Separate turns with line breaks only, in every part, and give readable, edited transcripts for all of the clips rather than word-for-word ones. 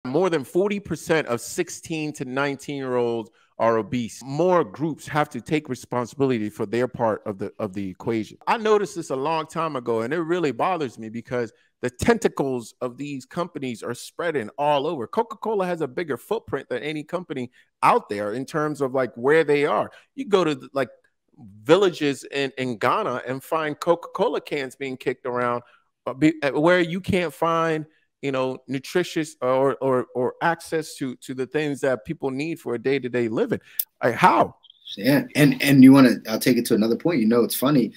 More than 40% of 16 to 19-year-olds are obese. More groups have to take responsibility for their part of the equation. I noticed this a long time ago, and it really bothers me because the tentacles of these companies are spreading all over. Coca-Cola has a bigger footprint than any company out there in terms of like where they are. You go to like villages in Ghana and find Coca-Cola cans being kicked around where you can't find nutritious or access to the things that people need for a day-to-day living. Like how?
Yeah, and you want to? I'll take it to another point. It's funny.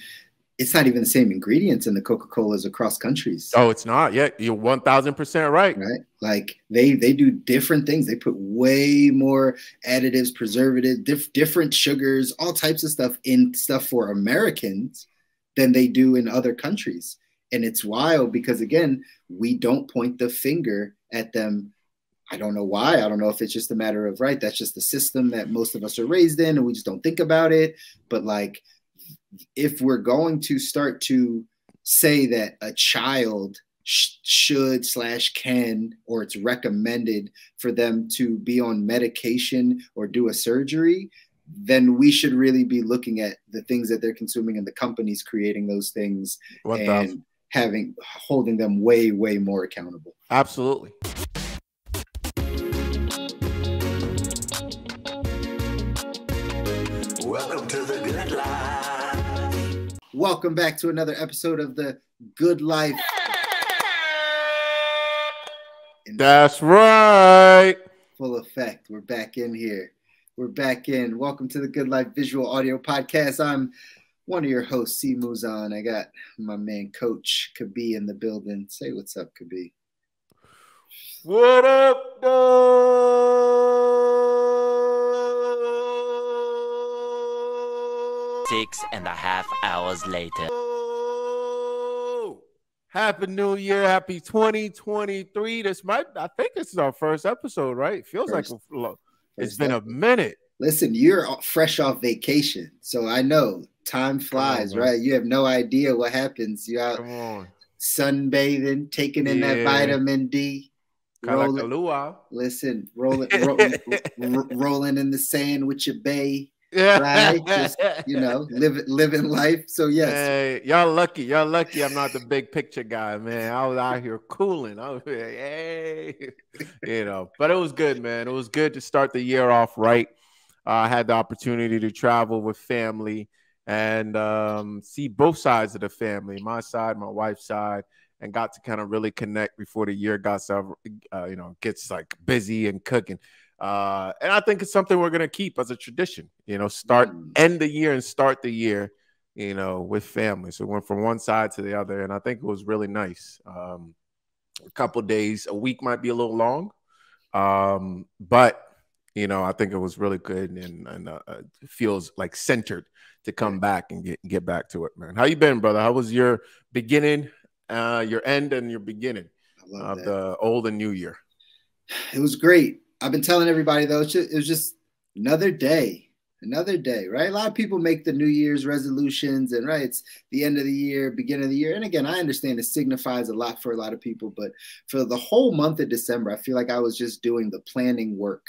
It's not even the same ingredients in the Coca-Colas across countries.
Oh, it's not. Yeah, you're 1000% right.
Right, like they do different things. They put way more additives, preservatives, different sugars, all types of stuff in stuff for Americans than they do in other countries. And it's wild because, again, we don't point the finger at them. I don't know why. I don't know if it's just a matter of, right, that's just the system that most of us are raised in and we just don't think about it. But like, if we're going to start to say that a child should / can, or it's recommended for them to be on medication or do a surgery, then we should really be looking at the things that they're consuming and the companies creating those things
1,000.
and holding them way, way more accountable.
Absolutely.
Welcome to the Good Life.
Welcome back to another episode of the Good Life.
That's right.
Full effect. We're back in here. We're back in. Welcome to the Good Life Visual Audio Podcast. I'm one of your hosts, C. Muzan. I got my man, Coach Kabi, in the building. Say what's up, Kabi.
What up, dog?
6.5 hours later.
Happy New Year. Happy 2023. I think this is our first episode, right? Feels like it's been a minute.
Listen, you're fresh off vacation, so I know time flies, right? You have no idea what happens. You're out sunbathing, taking in that vitamin D. Listen, rolling in the sand with your bae. Right? Just, living life. So yes.
Hey, y'all lucky. Y'all lucky I'm not the big picture guy, man. I was out here cooling. I was hey, but it was good, man. It was good to start the year off right. I had the opportunity to travel with family and see both sides of the family, my side, my wife's side, and got to kind of really connect before the year gets like busy and cooking. And I think it's something we're going to keep as a tradition, end the year and start the year, with family. So we went from one side to the other, and I think it was really nice. A couple of days, a week might be a little long, but I think it was really good, and it feels like centered to come back and get back to it, man. How you been, brother? How was your beginning, your end, and your beginning of the old and new year?
It was great. I've been telling everybody, though, it was just another day, right? A lot of people make the New Year's resolutions and, right, it's the end of the year, beginning of the year. And again, I understand it signifies a lot for a lot of people, but for the whole month of December, I feel like I was just doing the planning work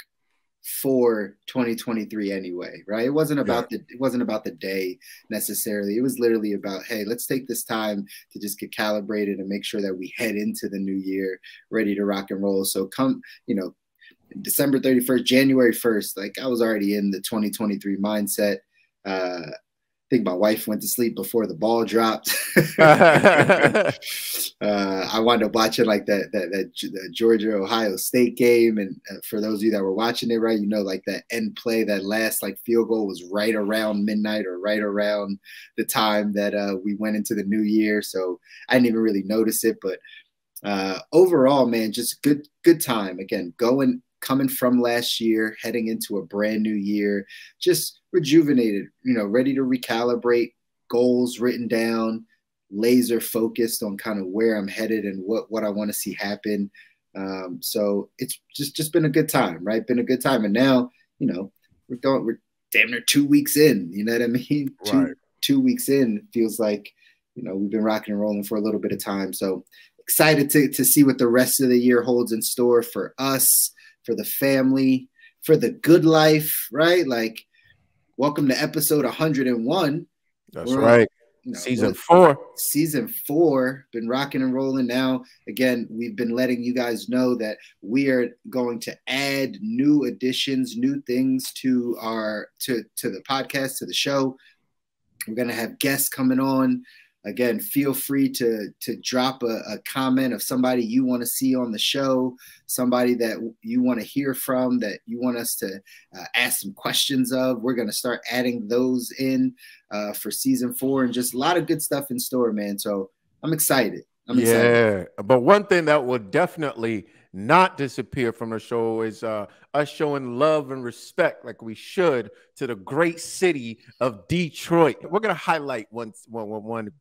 for 2023 anyway, right? It wasn't about the day necessarily. It was literally about, hey, let's take this time to just get calibrated and make sure that we head into the new year ready to rock and roll. So come, December 31st, January 1st, like I was already in the 2023 mindset. I think my wife went to sleep before the ball dropped. I wound up watching like that Georgia-Ohio State game. And for those of you that were watching it, right, like that end play, that last like field goal was right around midnight or right around the time that we went into the new year. So I didn't even really notice it. But overall, man, just good time. Again, coming from last year, heading into a brand new year, just rejuvenated, ready to recalibrate, goals written down, laser focused on kind of where I'm headed and what I want to see happen. So it's just been a good time, right? Been a good time. And now, we're damn near 2 weeks in, you know what I mean?
Right.
Two weeks in, it feels like, we've been rocking and rolling for a little bit of time. So excited to see what the rest of the year holds in store for us, for the family, for the good life, right? Like, welcome to episode 101.
That's right.
You know,
season 4.
Season 4, been rocking and rolling now. Again, we've been letting you guys know that we are going to add new additions, new things to our to the podcast, to the show. We're going to have guests coming on. Again, feel free to drop a comment of somebody you want to see on the show, somebody that you want to hear from, that you want us to ask some questions of. We're going to start adding those in for season 4, and just a lot of good stuff in store, man. So I'm excited.
Yeah, but one thing that will definitely not disappear from the show is us showing love and respect, like we should, to the great city of Detroit. We're gonna highlight one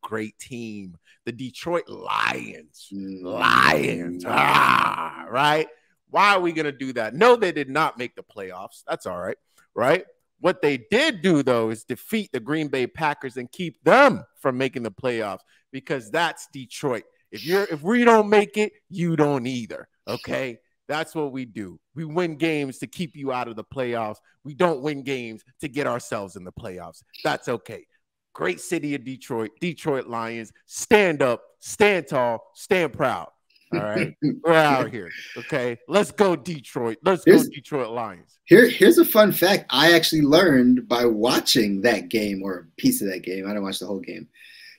great team, the Detroit Lions. Lions, right? Why are we gonna do that? No, they did not make the playoffs. That's all right, right? What they did do, though, is defeat the Green Bay Packers and keep them from making the playoffs, because that's Detroit. If we don't make it, you don't either. Okay, that's what we do. We win games to keep you out of the playoffs. We don't win games to get ourselves in the playoffs. That's okay. Great city of Detroit, Detroit Lions. Stand up, stand tall, stand proud. All right, we're out here. Okay, let's go Detroit. Let's go Detroit Lions.
Here's a fun fact I actually learned by watching that game, or a piece of that game. I didn't watch the whole game.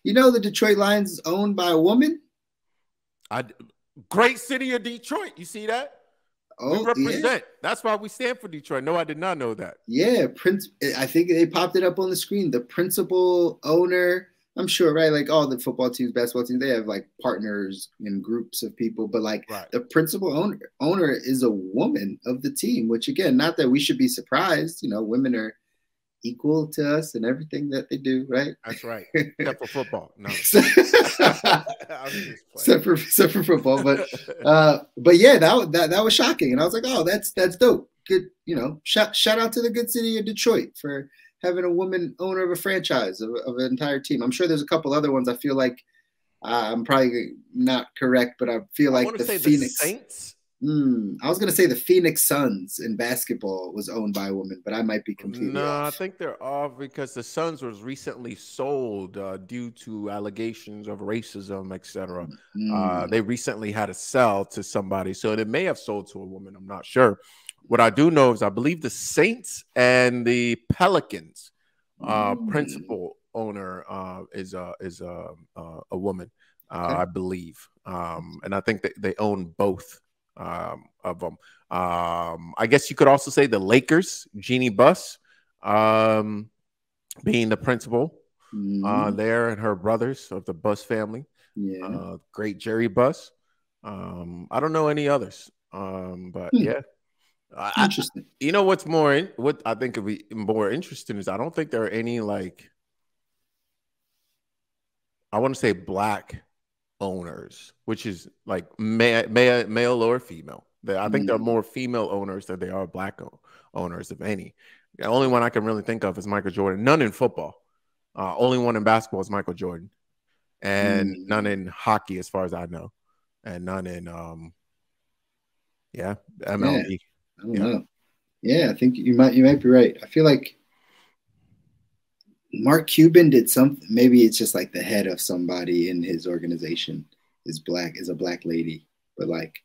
You know, the Detroit Lions is owned by a woman.
Great city of Detroit. You see that?
Oh,
we represent.
Yeah.
That's why we stand for Detroit. No, I did not know that.
Yeah, I think they popped it up on the screen. The principal owner, I'm sure, right? Like all the football teams, basketball teams, they have like partners and groups of people. But like the principal owner is a woman of the team, which again, not that we should be surprised. You know, women are equal to us and everything that they do, right?
That's right. Except for football. No.
except for football. But yeah, that was shocking. And I was like, oh, that's dope. Good, you know, shout out to the good city of Detroit for having a woman owner of a franchise of an entire team. I'm sure there's a couple other ones. I feel like I'm probably not correct, but I feel like the Phoenix
Saints.
I was going to say the Phoenix Suns in basketball was owned by a woman, but I might be completely off.
I think they're off because the Suns was recently sold due to allegations of racism, etc. They recently had to sell to somebody, so they may have sold to a woman. I'm not sure. What I do know is I believe the Saints and the Pelicans principal owner is a woman, I believe, and I think that they own both of them. I guess you could also say the Lakers, Jeannie Buss, being the principal there, and her brothers of the Buss family. Yeah. Great Jerry Buss. I don't know any others, but yeah.
Interesting.
You know what I think would be more interesting is I don't think there are any, like, I want to say black owners, which is like male or female. I think there are more female owners than there are black owners, if any. The only one I can really think of is Michael Jordan. None in football. Only one in basketball is Michael Jordan, and none in hockey, as far as I know, and none in MLB.
Yeah, I don't know. Yeah, I think you might be right. I feel like Mark Cuban did something. Maybe it's just like the head of somebody in his organization is a black lady. But like,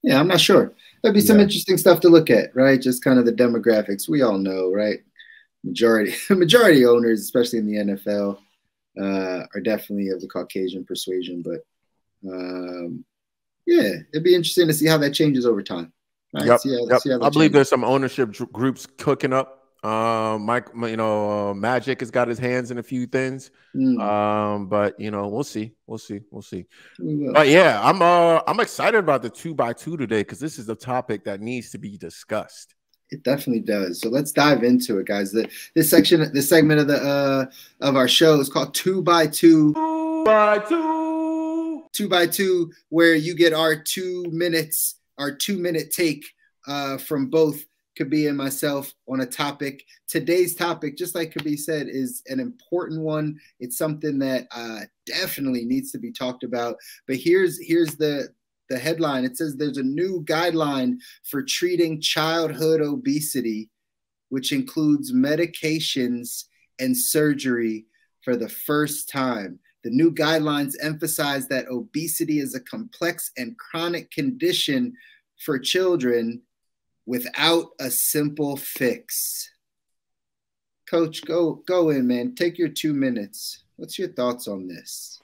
yeah, I'm not sure. There'd be some interesting stuff to look at, right? Just kind of the demographics. We all know, right? Majority owners, especially in the NFL, are definitely of the Caucasian persuasion. But yeah, it'd be interesting to see how that changes over time. Right?
I believe there's some ownership groups cooking up. Magic has got his hands in a few things. But we'll see. But yeah, I'm excited about the 2x2 today because this is a topic that needs to be discussed.
It definitely does. So let's dive into it, guys. This segment of our show is called 2x2. 2x2, where you get our 2 minutes, our 2-minute take from both Kabir and myself on a topic. Today's topic, just like Kabir said, is an important one. It's something that definitely needs to be talked about. But here's the headline. It says there's a new guideline for treating childhood obesity, which includes medications and surgery for the first time. The new guidelines emphasize that obesity is a complex and chronic condition for children without a simple fix. Coach, go in, man. Take your 2 minutes. What's your thoughts on this?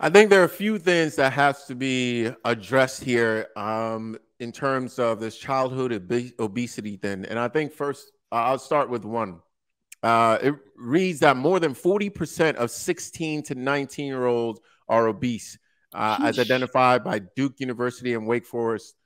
I think there are a few things that has to be addressed here in terms of this childhood obesity thing. And I think first, I'll start with one. It reads that more than 40% of 16 to 19-year-olds are obese, as identified by Duke University and Wake Forest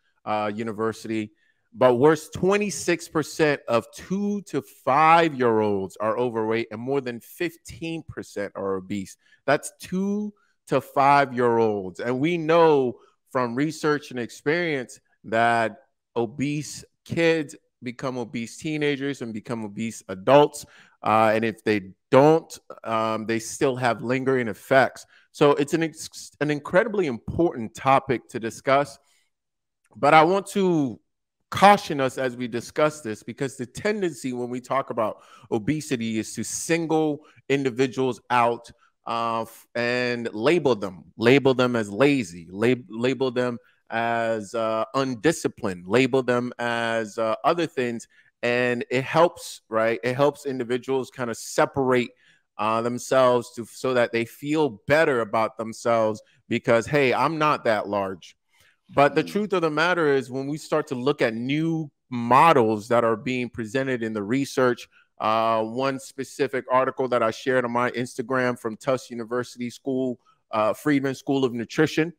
University. But worse, 26% of 2 to 5-year-olds are overweight, and more than 15% are obese. That's 2 to 5-year-olds. And we know from research and experience that obese kids become obese teenagers and become obese adults. And if they don't, they still have lingering effects. So it's an incredibly important topic to discuss. But I want to caution us as we discuss this, because the tendency when we talk about obesity is to single individuals out and label them as lazy, label them as undisciplined, label them as other things. And it helps, right? It helps individuals kind of separate themselves so that they feel better about themselves because, hey, I'm not that large. But the truth of the matter is when we start to look at new models that are being presented in the research, one specific article that I shared on my Instagram from Tufts University School, Friedman School of Nutrition,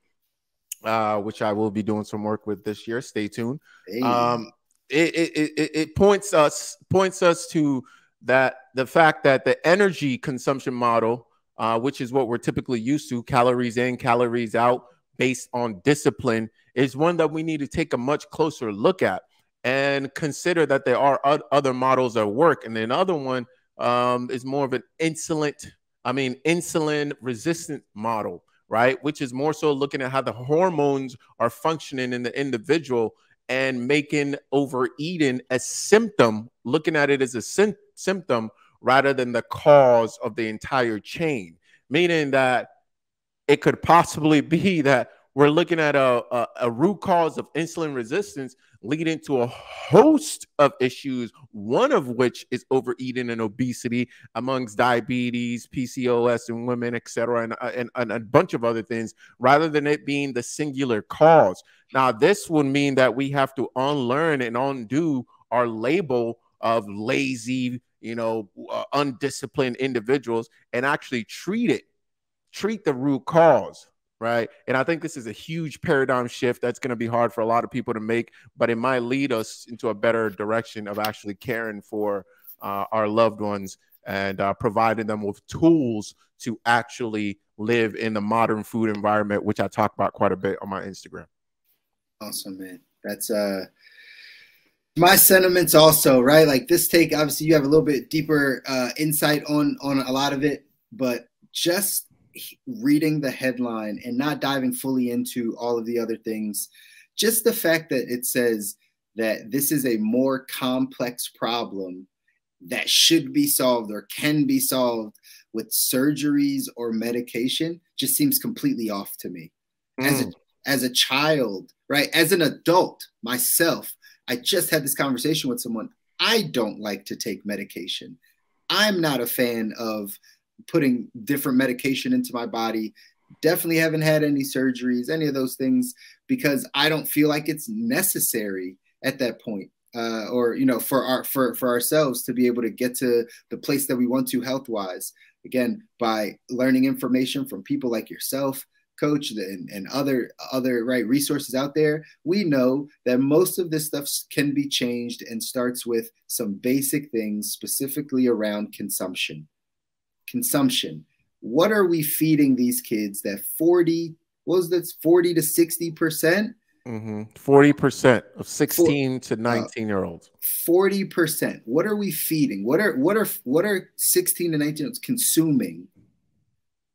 which I will be doing some work with this year. Stay tuned. Hey. It points us to that the fact that the energy consumption model, which is what we're typically used to, calories in, calories out, based on discipline, is one that we need to take a much closer look at and consider that there are other models that work. And then another one is more of an insulin resistant model, right? Which is more so looking at how the hormones are functioning in the individual and making overeating a symptom, looking at it as a symptom rather than the cause of the entire chain, meaning that it could possibly be that we're looking at a root cause of insulin resistance leading to a host of issues, one of which is overeating and obesity amongst diabetes, PCOS in women, et cetera, and a bunch of other things, rather than it being the singular cause. Now, this would mean that we have to unlearn and undo our label of lazy, undisciplined individuals and actually treat the root cause. Right. And I think this is a huge paradigm shift that's going to be hard for a lot of people to make, but it might lead us into a better direction of actually caring for our loved ones and providing them with tools to actually live in the modern food environment, which I talk about quite a bit on my Instagram.
Awesome, man. That's my sentiments also, right? Like this take, obviously you have a little bit deeper insight on a lot of it, but just reading the headline and not diving fully into all of the other things, just the fact that it says that this is a more complex problem that should be solved or can be solved with surgeries or medication just seems completely off to me. As a child, right? As an adult myself, I just had this conversation with someone. I don't like to take medication. I'm not a fan of putting different medication into my body. Definitely haven't had any surgeries, any of those things, because I don't feel like it's necessary at that point, or for ourselves to be able to get to the place that we want to health wise. Again, by learning information from people like yourself, Coach, and other right resources out there, we know that most of this stuff can be changed and starts with some basic things, specifically around consumption. What are we feeding these kids that 40 to 60%
40% of 16 to 19-year-olds.
40%. What are we feeding? What are 16 to 19-year-olds consuming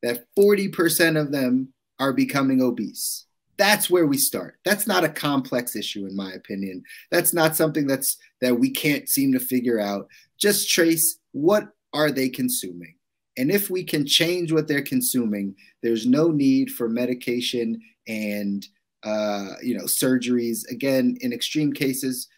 that 40% of them are becoming obese? That's where we start. That's not a complex issue, in my opinion. That's not something that we can't seem to figure out. Just trace what are they consuming. And if we can change what they're consuming, there's no need for medication and surgeries. Again, in extreme cases,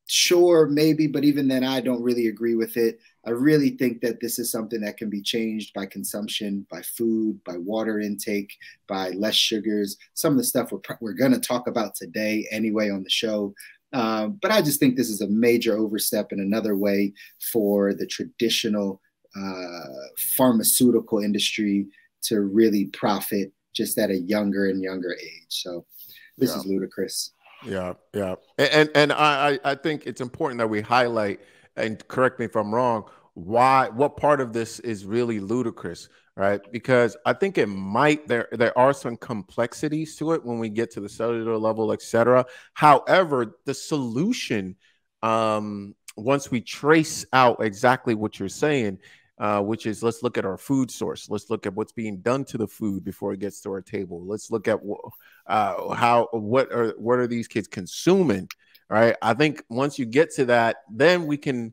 sure, maybe, but even then, I don't really agree with it. I really think that this is something that can be changed by consumption, by food, by water intake, by less sugars, some of the stuff we're going to talk about today anyway on the show. But I just think this is a major overstep in another way for the traditional pharmaceutical industry to really profit just at a younger and younger age. So this is ludicrous.
Yeah. And I think it's important that we highlight, and correct me if I'm wrong, what part of this is really ludicrous, right? Because I think there are some complexities to it when we get to the cellular level, etc. However, the solution, once we trace out exactly what you're saying, which is, let's look at our food source. Let's look at what's being done to the food before it gets to our table. Let's look at what are these kids consuming, right? I think once you get to that, then we can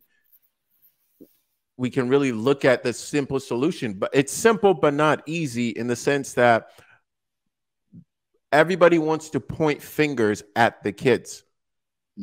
really look at the simple solution. But it's simple but not easy, in the sense that everybody wants to point fingers at the kids.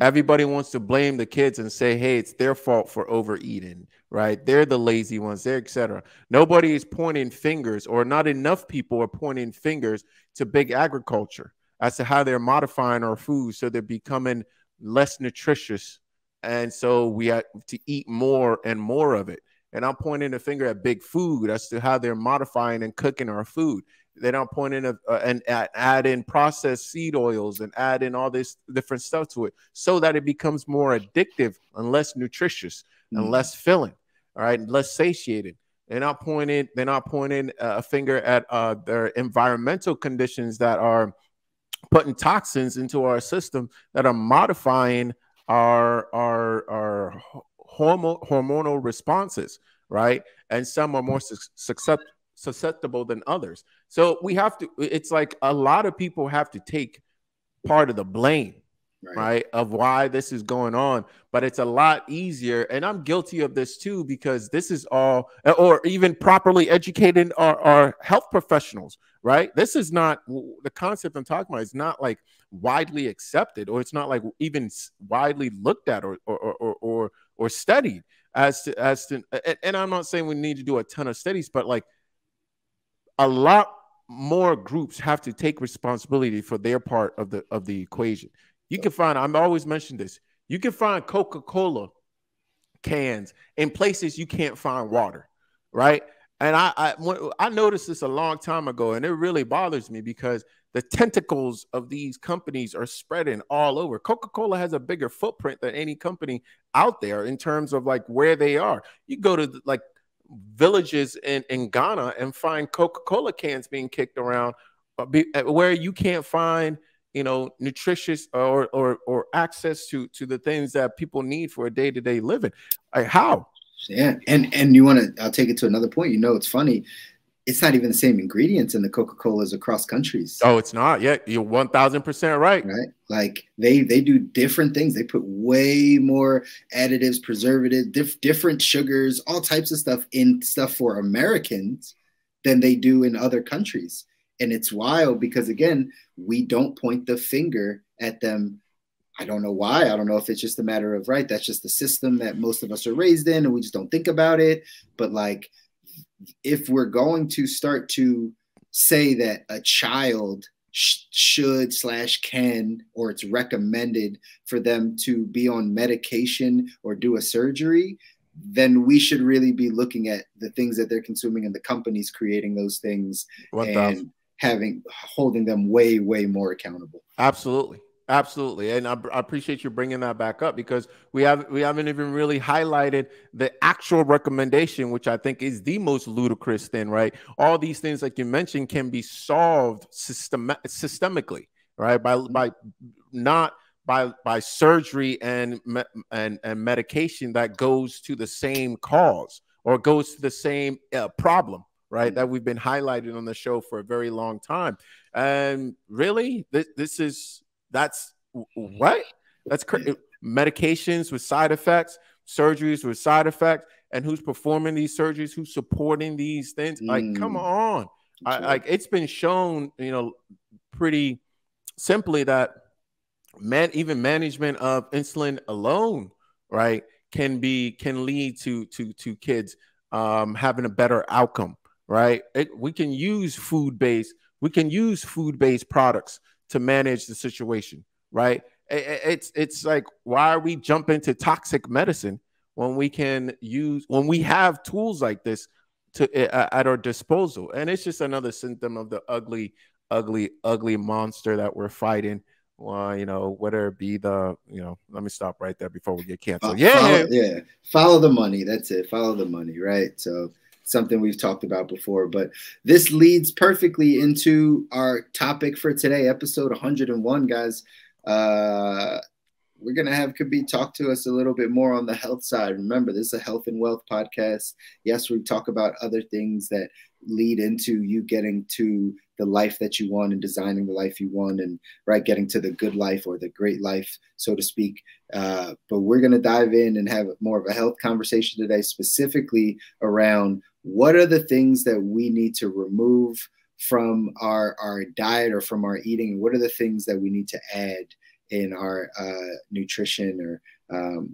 Everybody wants to blame the kids and say, hey, it's their fault for overeating, right? They're the lazy ones, they're etc. Nobody is pointing fingers, or not enough people are pointing fingers to big agriculture as to how they're modifying our food so they're becoming less nutritious. And so we have to eat more and more of it. And I'm pointing a finger at big food as to how they're modifying and cooking our food. They're not pointing and add in processed seed oils and add in all this different stuff to it, so that it becomes more addictive and less nutritious and less filling, all right, and less satiated. They're not pointing a finger at their environmental conditions that are putting toxins into our system, that are modifying our hormonal responses, right? And some are more susceptible than others. So we have to, it's like a lot of people have to take part of the blame, right, of why this is going on. But it's a lot easier, and I'm guilty of this too, because this is all, or even properly educating our health professionals, right? This is not the concept I'm talking about. It's not like widely accepted, or it's not like even widely looked at or studied as to, and I'm not saying we need to do a ton of studies, but like a lot more groups have to take responsibility for their part of the equation. You can find, I'm always mentioning this, you can find Coca-Cola cans in places you can't find water, right? And I noticed this a long time ago, and it really bothers me because the tentacles of these companies are spreading all over. Coca-Cola has a bigger footprint than any company out there in terms of like where they are. You go to like villages in Ghana and find Coca-Cola cans being kicked around where you can't find, you know, nutritious or access to the things that people need for a day-to-day living. Like, how?
Yeah, and you want to, I'll take it to another point. You know, it's funny. It's not even the same ingredients in the Coca-Colas across countries.
Oh, it's not. Yeah, you're 1000% right.
Right. Like they do different things. They put way more additives, preservatives, different sugars, all types of stuff in stuff for Americans than they do in other countries. And it's wild because, again, we don't point the finger at them. I don't know why. I don't know if it's just a matter of, right, that's just the system that most of us are raised in and we just don't think about it. But like, if we're going to start to say that a child should / can, or it's recommended for them to be on medication or do a surgery, then we should really be looking at the things that they're consuming and the companies creating those things and holding them way, way more accountable.
Absolutely. Absolutely. And I appreciate you bringing that back up, because we haven't even really highlighted the actual recommendation, which I think is the most ludicrous thing, right? All these things, like you mentioned, can be solved systemically, right? By not by surgery and medication that goes to the same cause or goes to the same problem, right? That we've been highlighting on the show for a very long time. And really, that's what? That's medications with side effects, surgeries with side effects, and who's performing these surgeries, who's supporting these things. Like, come on. Like, it's been shown, pretty simply that even management of insulin alone, right, can lead to kids having a better outcome, right? We can use food-based products to manage the situation, right? It's like, why are we jumping to toxic medicine when we have tools like this at our disposal? And it's just another symptom of the ugly monster that we're fighting. Well, whether it be let me stop right there before we get canceled.
Follow the money. That's it. Follow the money, right? So something we've talked about before, but this leads perfectly into our topic for today, episode 101, guys. We're going to have Khabib talk to us a little bit more on the health side. Remember, this is a health and wealth podcast. Yes, we talk about other things that lead into you getting to the life that you want and designing the life you want, and right, getting to the good life or the great life, so to speak. But we're going to dive in and have more of a health conversation today, specifically around what are the things that we need to remove from our diet or from our eating, and what are the things that we need to add in our nutrition or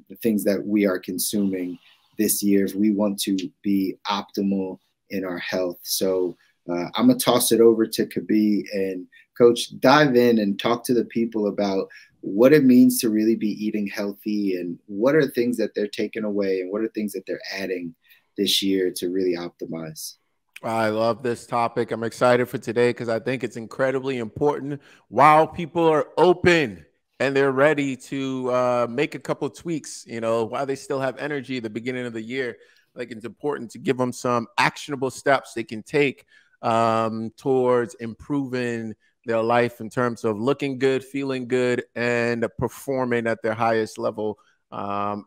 the things that we are consuming this year if we want to be optimal in our health. So I'm going to toss it over to Khabib, and Coach, dive in and talk to the people about what it means to really be eating healthy, and what are things that they're taking away, and what are things that they're adding this year to really optimize.
I love this topic. I'm excited for today because I think it's incredibly important. While people are open and they're ready to make a couple of tweaks, while they still have energy at the beginning of the year, like, it's important to give them some actionable steps they can take towards improving their life in terms of looking good, feeling good, and performing at their highest level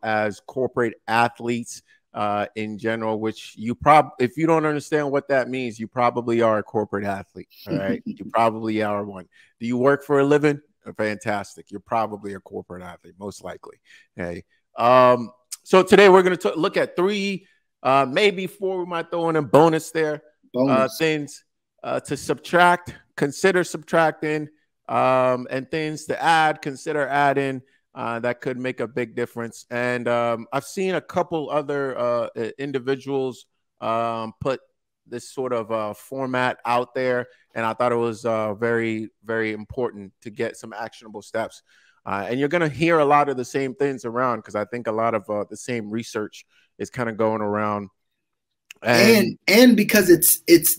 as corporate athletes in general, which if you don't understand what that means, you probably are a corporate athlete. All right. You probably are one. Do you work for a living? Fantastic. You're probably a corporate athlete, most likely. Okay. So today we're going to look at 3, maybe 4, we might throw in a bonus there. Things to subtract, consider subtracting, and things to add, consider adding, that could make a big difference. And I've seen a couple other individuals put this sort of format out there, and I thought it was very, very important to get some actionable steps. And you're going to hear a lot of the same things around, because I think a lot of the same research is kind of going around.
And because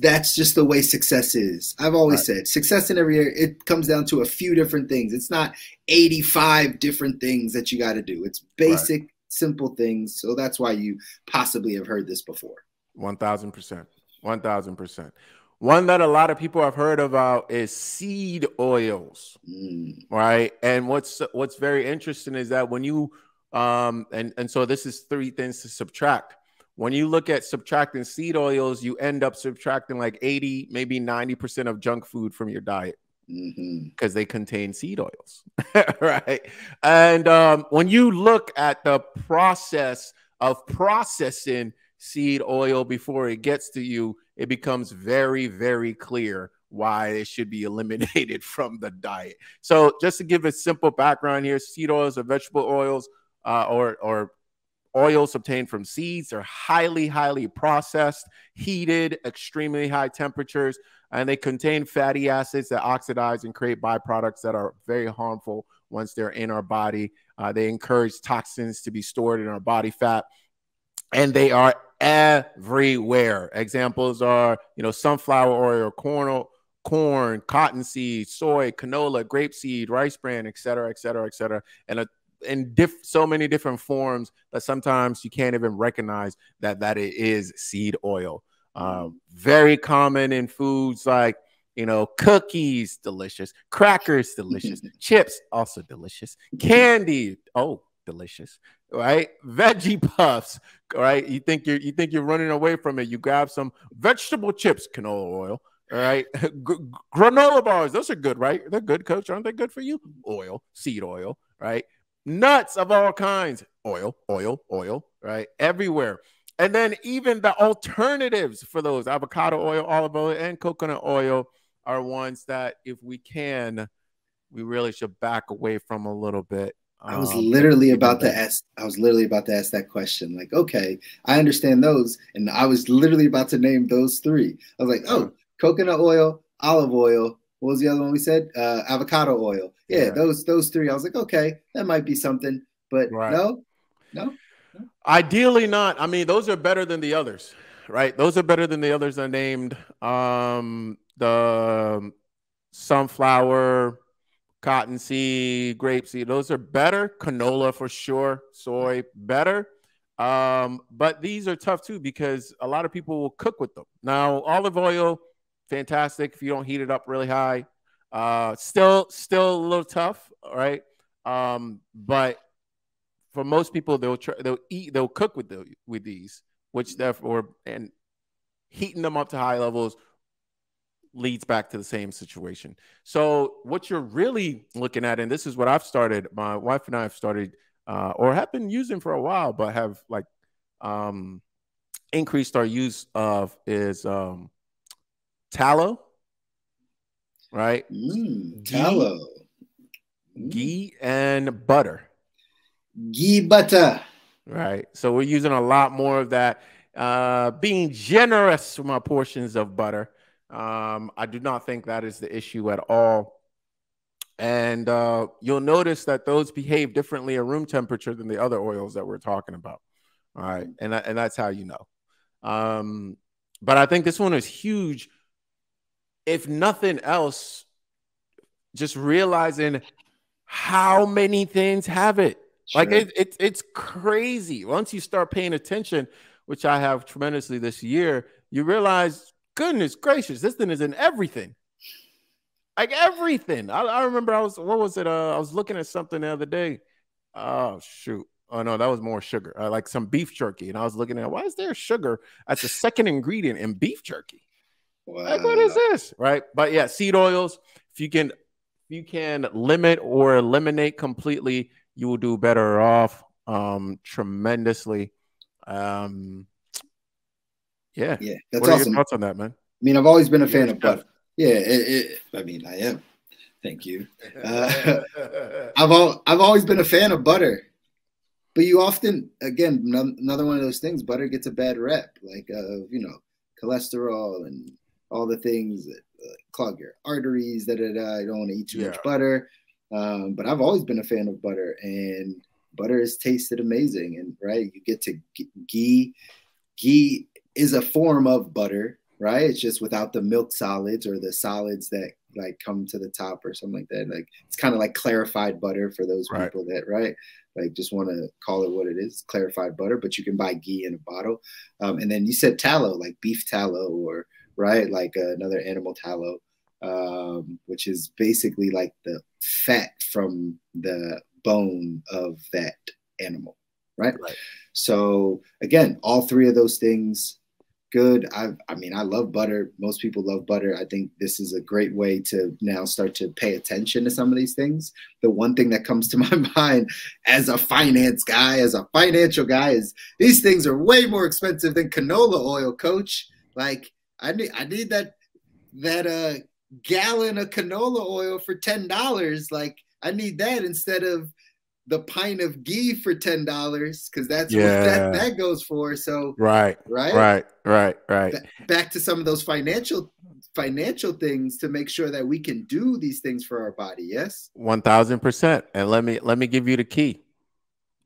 that's just the way success is. I've always said success in every area, it comes down to a few different things. It's not 85 different things that you got to do. It's basic, simple things. So that's why you possibly have heard this before.
1,000%. 1,000%. One that a lot of people have heard about is seed oils, right? And what's very interesting is that when you and so this is 3 things to subtract. When you look at subtracting seed oils, you end up subtracting like 80, maybe 90% of junk food from your diet, because they contain seed oils, right? And when you look at the process of processing seed oil before it gets to you, it becomes very, very clear why it should be eliminated from the diet. So just to give a simple background here, seed oils are vegetable oils or oils obtained from seeds. Are highly, highly processed, heated, extremely high temperatures, and they contain fatty acids that oxidize and create byproducts that are very harmful once they're in our body. They encourage toxins to be stored in our body fat, and they are everywhere. Examples are, sunflower oil, corn, cottonseed, soy, canola, grapeseed, rice bran, et cetera, et cetera, et cetera, and in so many different forms that sometimes you can't even recognize that it is seed oil. Very common in foods like You know, cookies, delicious. Crackers, delicious. Chips, also delicious. Candy, oh, delicious. Right? Veggie puffs, right? You think you're running away from it. You grab some vegetable chips, canola oil. All right. Granola bars, those are good, right? They're good, coach. Aren't they good for you? Oil, seed oil, right? Nuts of all kinds, oil, right? Everywhere. And then even the alternatives for those avocado oil, olive oil, and coconut oil are ones that, if we can, we really should back away from a little bit.
I was literally about to ask that question. Like, okay, I understand those. And I was literally about to name those three. I was like, oh, coconut oil, olive oil. What was the other one we said? Avocado oil. Yeah, those three. I was like, okay, that might be something. But no.
Ideally not. I mean, those are better than the others, right? Those are better than the others I named. The sunflower, cottonseed, grapeseed, those are better. Canola for sure. Soy, better. But these are tough too, because a lot of people will cook with them. Now, olive oil, fantastic if you don't heat it up really high. Still a little tough, right? But for most people, they'll cook with these, which therefore, and heating them up to high levels leads back to the same situation. So what you're really looking at, and this is what I've started, my wife and I have started, or have been using for a while, but have like increased our use of, is tallow, right?
Tallow.
Ghee and butter.
Ghee butter.
Right. So we're using a lot more of that, being generous with my portions of butter. I do not think that is the issue at all. And you'll notice that those behave differently at room temperature than the other oils that we're talking about. All right. And that's how you know. But I think this one is huge. If nothing else, just realizing how many things have it. Sure. Like it's crazy. Once you start paying attention, which I have tremendously this year, you realize, goodness gracious, this thing is in everything. Like everything. I remember I was looking at something the other day. Oh, shoot. Oh, no, that was more sugar. Like some beef jerky. And I was looking at, why is there sugar as the second ingredient in beef jerky? Wow. Like, what is this? Right. But yeah, seed oils, if you can limit or eliminate completely, you will do better off tremendously. Yeah.
Yeah. That's
what are
awesome.
Your thoughts on that, man?
I mean, I've always been a fan of butter. Yeah. I mean, I am. Thank you. I've always been a fan of butter. But you often, again, another one of those things, butter gets a bad rep, like, cholesterol and all the things that clog your arteries, you don't want to eat too much butter. But I've always been a fan of butter, and butter has tasted amazing. And right, you get to ghee. Ghee is a form of butter, right? It's just without the milk solids or the solids that like come to the top or something like that. Like it's kind of like clarified butter for those people that, right? Like just want to call it what it is, clarified butter, but you can buy ghee in a bottle. And then you said tallow, like beef tallow or right, like another animal tallow, which is basically like the fat from the bone of that animal, right? So again, all three of those things, good. I mean, I love butter. Most people love butter. I think this is a great way to now start to pay attention to some of these things. The one thing that comes to my mind as a finance guy, as a financial guy, is these things are way more expensive than canola oil, coach. Like I need that gallon of canola oil for $10. Like I need that instead of the pint of ghee for $10, because that's what that goes for. So right. Back to some of those financial things to make sure that we can do these things for our body. Yes,
1000%. And let me give you the key.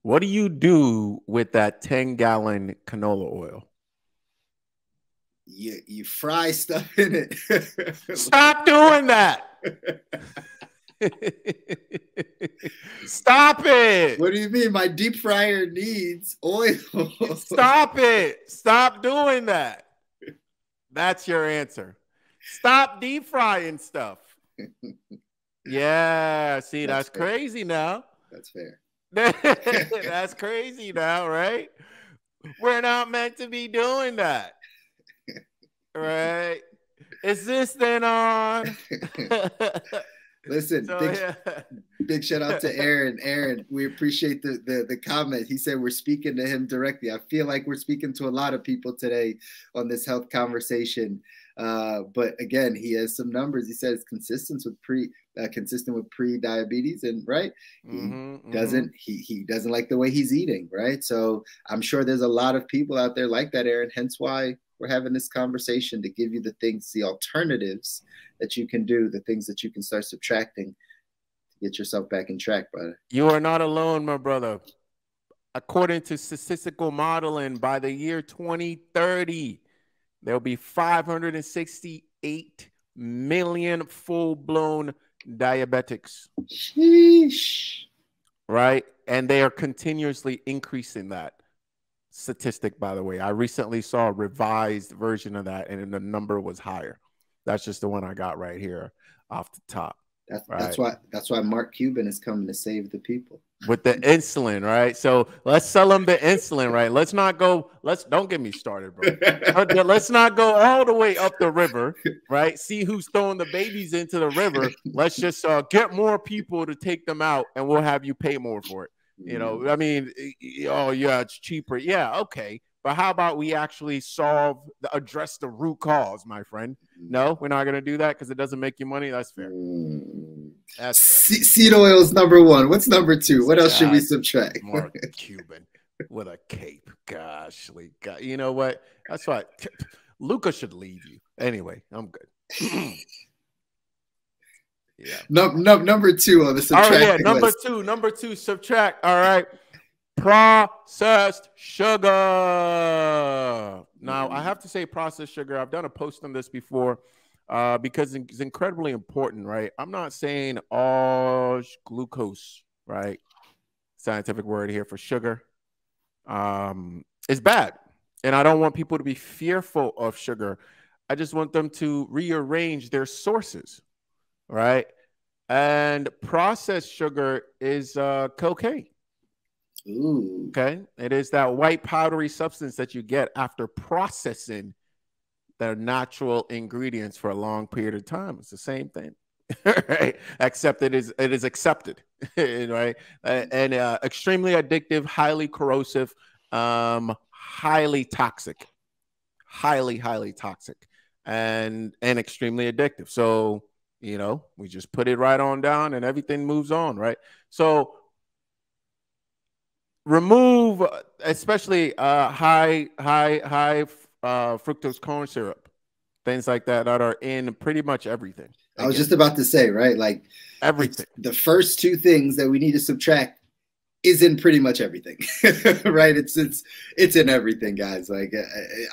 What do you do with that 10-gallon canola oil?
You fry stuff in it.
Stop doing that. Stop it.
What do you mean? My deep fryer needs oil.
Stop it. Stop doing that. That's your answer. Stop deep frying stuff. Yeah, see, that's
fair.
crazy now.
That's fair.
That's crazy now, right? We're not meant to be doing that. Right? Is this then on?
Listen,
So,
big shout out to Aaron. Aaron, we appreciate the comment. He said we're speaking to him directly. I feel like we're speaking to a lot of people today on this health conversation. But again, he has some numbers. He says consistent with pre-diabetes, and right, he doesn't like the way he's eating, right? So I'm sure there's a lot of people out there like that, Aaron. Hence why we're having this conversation, to give you the things, the alternatives that you can do, the things that you can start subtracting to get yourself back in track, brother.
You are not alone, my brother. According to statistical modeling, by the year 2030, there'll be 568 million full-blown diabetics.
Sheesh.
Right? And they are continuously increasing that statistic, by the way. I recently saw a revised version of that, and the number was higher. That's just the one I got right here off the top.
That's why Mark Cuban is coming to save the people
with the insulin, right? So let's sell them the insulin, right? Don't get me started, bro. Let's not go all the way up the river, right? See who's throwing the babies into the river. Let's just get more people to take them out, and we'll have you pay more for it. You know, I mean, oh yeah, it's cheaper. Yeah, okay. But how about we actually address the root cause, my friend? No, we're not going to do that because it doesn't make you money. That's fair. That's fair.
Seed oil is number one. What's number two? What else should we subtract?
Mark Cuban with a cape. Gosh, you know what? That's why Luca should leave you. Anyway, I'm good. Yeah.
Number two on the subtract.
Number two, subtract. All right. Processed sugar. Now, I have to say processed sugar. I've done a post on this before because it's incredibly important, right? I'm not saying all glucose, right? Scientific word here for sugar is bad. And I don't want people to be fearful of sugar. I just want them to rearrange their sources, right? And processed sugar is cocaine.
Ooh.
Okay. It is that white powdery substance that you get after processing the natural ingredients for a long period of time. It's the same thing, right? Except it is accepted, right? And extremely addictive, highly corrosive, highly toxic, highly toxic, and extremely addictive. So, you know, we just put it right on down and everything moves on, right? So remove, especially high fructose corn syrup, things like that are in pretty much everything.
I was just about to say, right? Like
everything.
The first two things that we need to subtract is in pretty much everything, right? It's in everything, guys. Like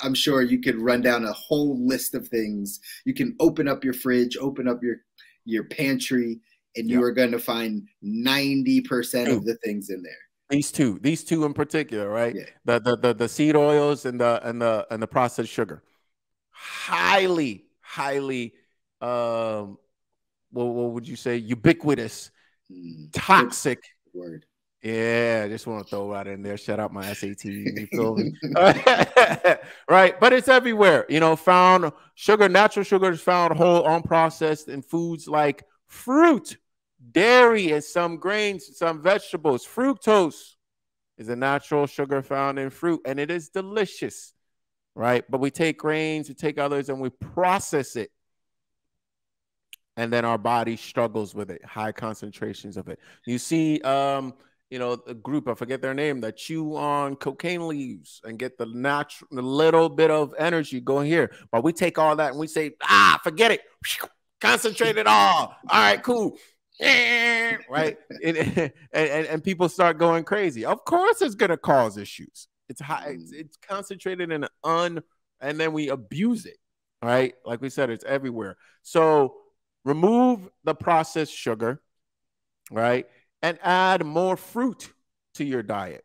I'm sure you could run down a whole list of things. You can open up your fridge, open up your pantry, and you are going to find 90% of the things in there.
These two in particular, right?
Yeah.
The seed oils and the processed sugar, highly, what would you say? Ubiquitous, toxic.
Word.
Yeah, I just want to throw that in there. Shout out my SAT. You feel me? Right, but it's everywhere. You know, natural sugar is found whole, unprocessed in foods like fruit, dairy, and some grains, some vegetables. Fructose is a natural sugar found in fruit, and it is delicious, right? But we take grains, we take others, and we process it. And then our body struggles with it, high concentrations of it. You see, you know, a group, I forget their name, that chew on cocaine leaves and get the little bit of energy going here. But we take all that and we say, forget it. Concentrate it all. All right, cool. Right. And people start going crazy. Of course it's going to cause issues. It's high. It's concentrated in and then we abuse it. Right. Like we said, it's everywhere. So remove the processed sugar, right? And add more fruit to your diet.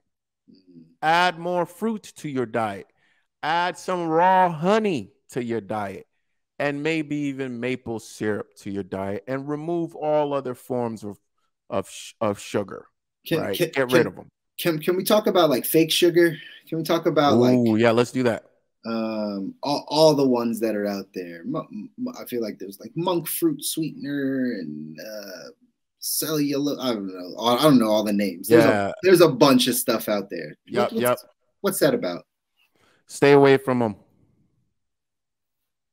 Add more fruit to your diet. Add some raw honey to your diet. and maybe even maple syrup to your diet, and remove all other forms of sugar. Right? Get rid of them.
Can we talk about like fake sugar? Can we talk about like
yeah, let's do that.
All the ones that are out there? I feel like there's like monk fruit sweetener and cellulose. I don't know. I don't know all the names. There's a bunch of stuff out there. What's that about?
Stay away from them.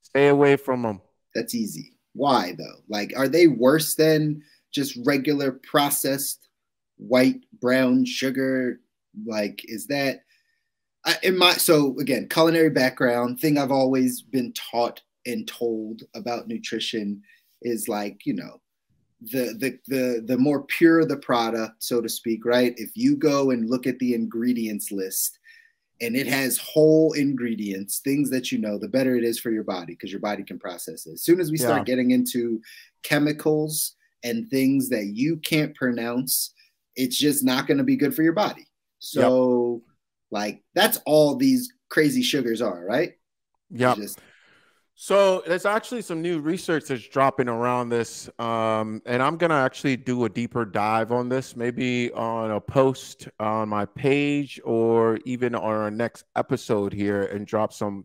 Stay away from them.
That's easy. Why though? Like, are they worse than just regular processed white, brown sugar? Like, is that so again, culinary background thing I've always been taught and told about nutrition is like, you know, the more pure the product, so to speak, right? If you go and look at the ingredients list and it has whole ingredients, things that you know, the better it is for your body because your body can process it. As soon as we start getting into chemicals and things that you can't pronounce, it's just not going to be good for your body. So like, that's all these crazy sugars are, right?
Yeah. So there's actually some new research that's dropping around this. And I'm going to actually do a deeper dive on this, maybe on a post on my page or even on our next episode here, and drop some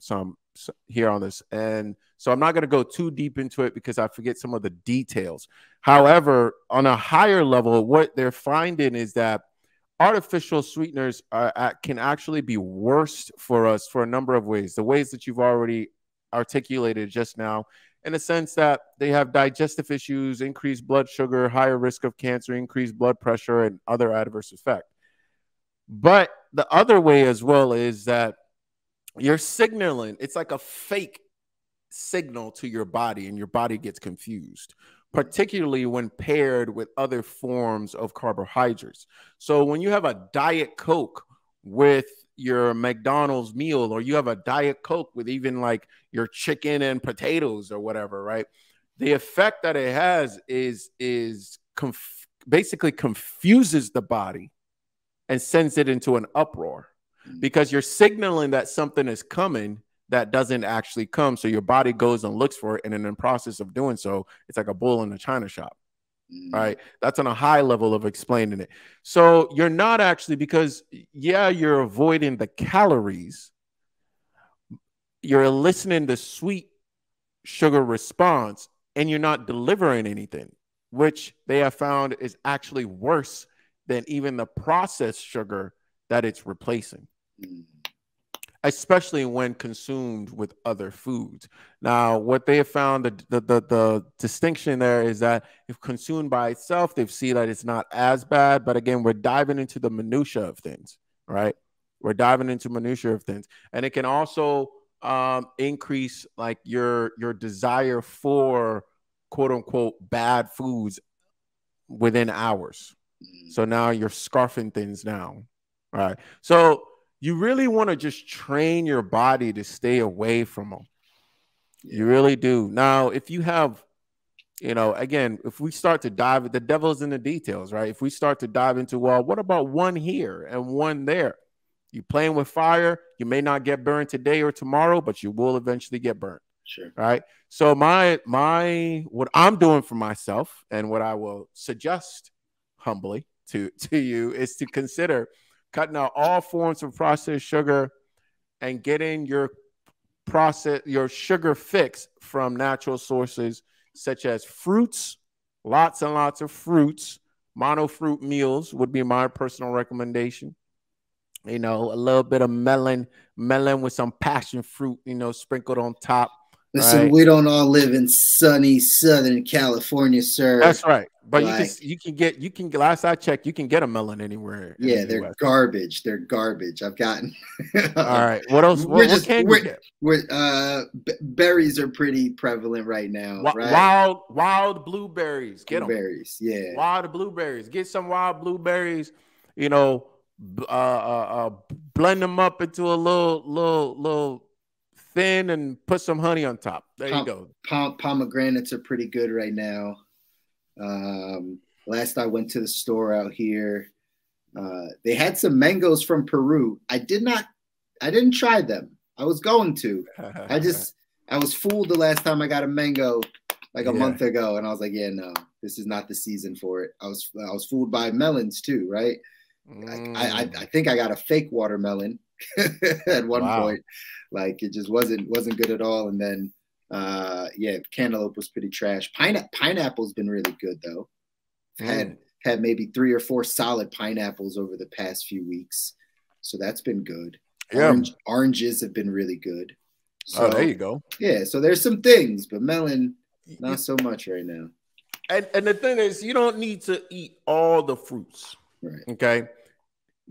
here on this. And so I'm not going to go too deep into it because I forget some of the details. However, on a higher level, what they're finding is that artificial sweeteners can actually be worse for us for a number of ways. The ways that you've already articulated just now, in a sense that they have digestive issues, increased blood sugar, higher risk of cancer, increased blood pressure, and other adverse effects. But the other way as well is that you're signaling, it's like a fake signal to your body, and your body gets confused, particularly when paired with other forms of carbohydrates. So when you have a Diet Coke with your McDonald's meal, or you have a Diet Coke with even like your chicken and potatoes or whatever, right? The effect that it has is basically confuses the body and sends it into an uproar because you're signaling that something is coming that doesn't actually come. So your body goes and looks for it. And in the process of doing so, it's like a bull in a china shop. Right. That's on a high level of explaining it. So you're not actually, because you're avoiding the calories, you're eliciting the sweet sugar response, and you're not delivering anything, which they have found is actually worse than even the processed sugar that it's replacing, especially when consumed with other foods. Now, what they have found, the distinction there is that if consumed by itself, they've seen that it's not as bad. But again, we're diving into the minutia of things, right? We're diving into minutia of things. And it can also increase like your desire for quote unquote bad foods within hours. So now you're scarfing things down, right? So you really want to just train your body to stay away from them. You really do. Now, if you have, you know, again, if we start to dive, the devil's in the details, right? If we start to dive into, well, what about one here and one there? You playing with fire, you may not get burned today or tomorrow, but you will eventually get burnt.
Sure.
Right. So what I'm doing for myself, and what I will suggest humbly to you, is to consider cutting out all forms of processed sugar and getting your sugar fix from natural sources such as fruits, lots and lots of fruits. Monofruit meals would be my personal recommendation. You know, a little bit of melon with some passion fruit, you know, sprinkled on top.
Listen,
right?
We don't all live in sunny Southern California, sir.
That's right. But like, you can last I checked, you can get a melon anywhere.
Yeah, they're garbage. They're garbage. I've gotten.
All right. What else? What can you get?
Berries are pretty prevalent right now. Right?
Wild blueberries. Get them.
Blueberries. Yeah.
Wild blueberries. Get some wild blueberries. You know, blend them up into a little thin and put some honey on top. There you go.
Pomegranates are pretty good right now. Last I went to the store out here, they had some mangoes from Peru. I didn't try them. I was going to. I I was fooled the last time I got a mango like a
Yeah.
month ago, and I was like, yeah, no, this is not the season for it. I was fooled by melons too, right? I think I got a fake watermelon at one
Wow.
point. Like it just wasn't good at all. And then yeah, cantaloupe was pretty trash. Pineapple's been really good though. Had maybe 3 or 4 solid pineapples over the past few weeks. So that's been good.
Yeah.
Oranges have been really good. So,
Oh, there you go.
Yeah, so there's some things, but melon, not so much right now.
And the thing is, you don't need to eat all the fruits.
Right.
Okay.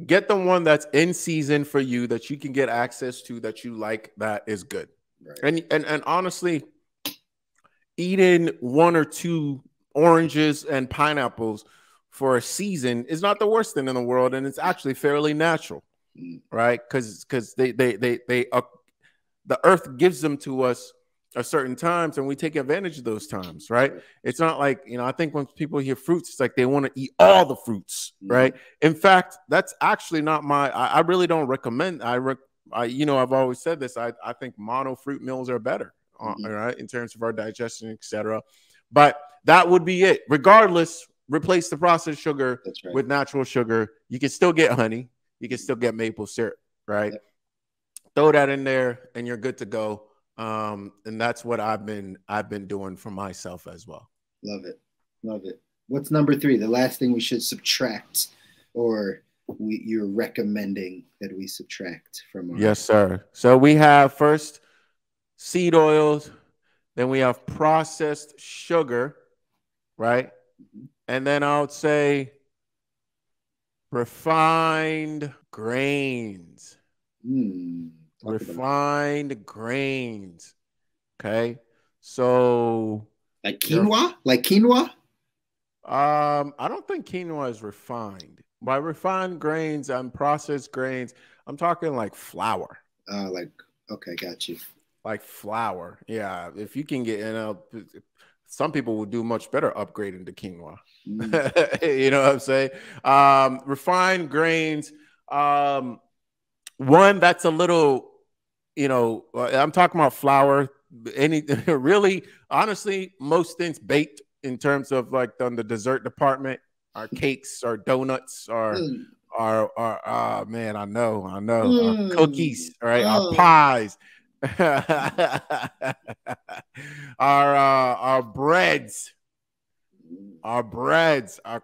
Get the one that's in season for you that you can get access to that you like, that is good.
Right.
And honestly, eating 1 or 2 oranges and pineapples for a season is not the worst thing in the world, and it's actually fairly natural, right? Because the earth gives them to us at certain times, and we take advantage of those times, right? It's not like, I think when people hear fruits, it's like they want to eat all the fruits, right? In fact, that's actually not I really don't recommend. I've always said this. I think mono fruit meals are better, right, in terms of our digestion, etc. But that would be it. Regardless, replace the processed sugar with natural sugar. You can still get honey. You can still get maple syrup, right? Yep. Throw that in there, and you're good to go. And that's what I've been doing for myself as well.
Love it. What's number 3? The last thing we should subtract, or you're recommending that we subtract from our...
Yes, sir. So we have first seed oils, then we have processed sugar, right? And then I would say refined grains. Refined grains. Okay. So
like quinoa?
I don't think quinoa is refined. By refined grains and processed grains, I'm talking like flour.
Okay, got you.
Like flour. Yeah. If you can get some people will do much better upgrading to quinoa. You know what I'm saying? Refined grains. One that's a little, I'm talking about flour. Really, honestly, most things baked in terms of like on the dessert department, our cakes, our donuts, our man, I know, our cookies, right? Our pies. our breads, our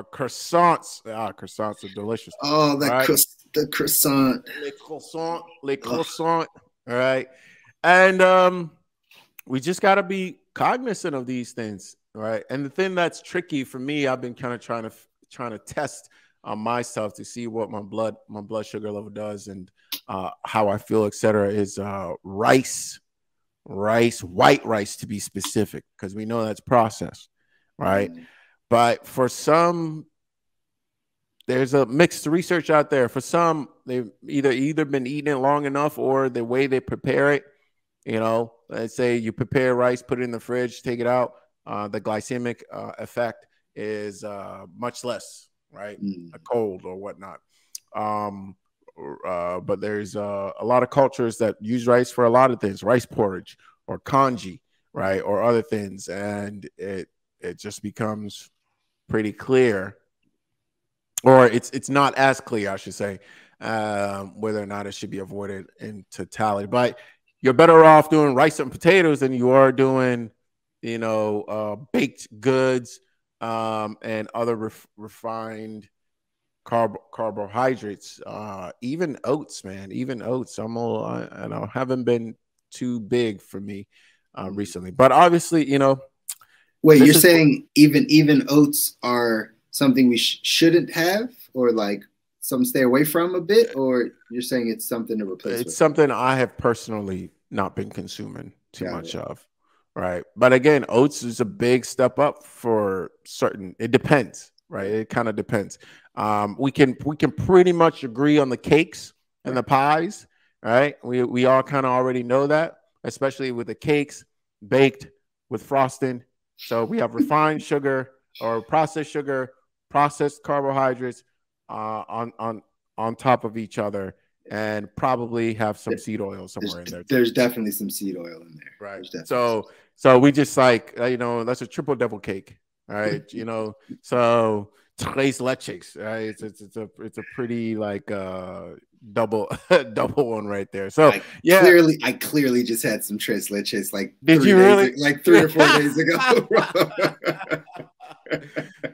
croissants. Croissants are delicious.
Oh, the croissant.
Les croissants. All right. And we just got to be cognizant of these things, right? And the thing that's tricky for me, I've been kind of trying to test on myself to see what my blood sugar level does and how I feel, etc. Is rice, white rice to be specific, because we know that's processed, right? But for some, there's a mixed research out there. For some, they've either been eating it long enough, or the way they prepare it. Let's say you prepare rice, put it in the fridge, take it out. The glycemic effect is much less, right? A cold or whatnot. But there's a lot of cultures that use rice for a lot of things, rice porridge or congee, right? Or other things. And it just becomes pretty clear, or it's not as clear, I should say, whether or not it should be avoided in totality. But you're better off doing rice and potatoes than you are doing, baked goods and other refined carbohydrates. Even oats, man. Even oats. Haven't been too big for me recently. But obviously,
Wait, you're saying even oats are something we shouldn't have, or like some stay away from a bit, or you're saying it's something to replace?
It's something I have personally not been consuming too much of, right? But again, oats is a big step up for certain. It depends, right? It kind of depends. We can pretty much agree on the cakes and the pies, right? We all kind of already know that, especially with the cakes baked with frosting. So we have refined sugar or processed carbohydrates on top of each other, and probably have some seed oil somewhere in there too.
There's definitely some seed oil in there.
Right. So we just like, that's a triple devil cake. Right. So tres leches. Right. It's a pretty like double one right there. So
I clearly just had some tres leches like
did you really
like 3 or 4 days ago.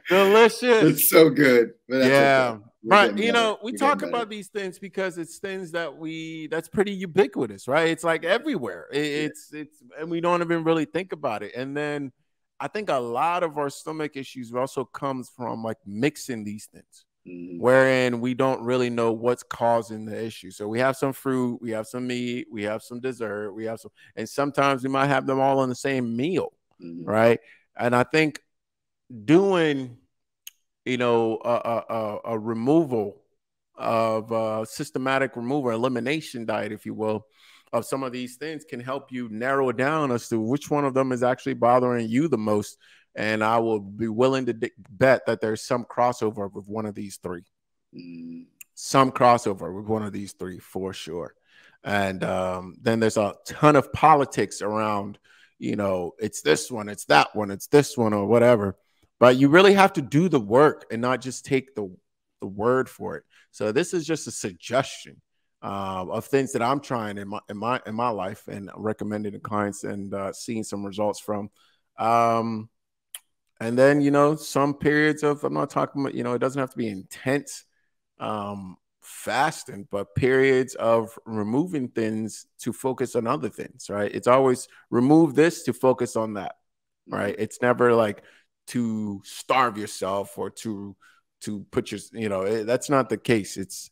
Delicious.
It's so good. But
yeah. But we talk about these things because it's things that's pretty ubiquitous, right? It's like everywhere. It's and we don't even really think about it. And then I think a lot of our stomach issues also comes from like mixing these things, wherein we don't really know what's causing the issue. So we have some fruit, we have some meat, we have some dessert, and sometimes we might have them all in the same meal, right? And I think doing a removal of systematic removal, elimination diet, if you will, of some of these things can help you narrow it down as to which one of them is actually bothering you the most. And I will be willing to bet that there's some crossover with one of these three. Some crossover with one of these three for sure. And then there's a ton of politics around, it's this one, it's that one, it's this one, or whatever. But you really have to do the work and not just take the word for it. So this is just a suggestion of things that I'm trying in my life and recommending to clients and seeing some results from. And then some periods of, I'm not talking about it doesn't have to be intense fasting, but periods of removing things to focus on other things. Right? It's always remove this to focus on that. Right? It's never like to starve yourself or to put your, that's not the case. It's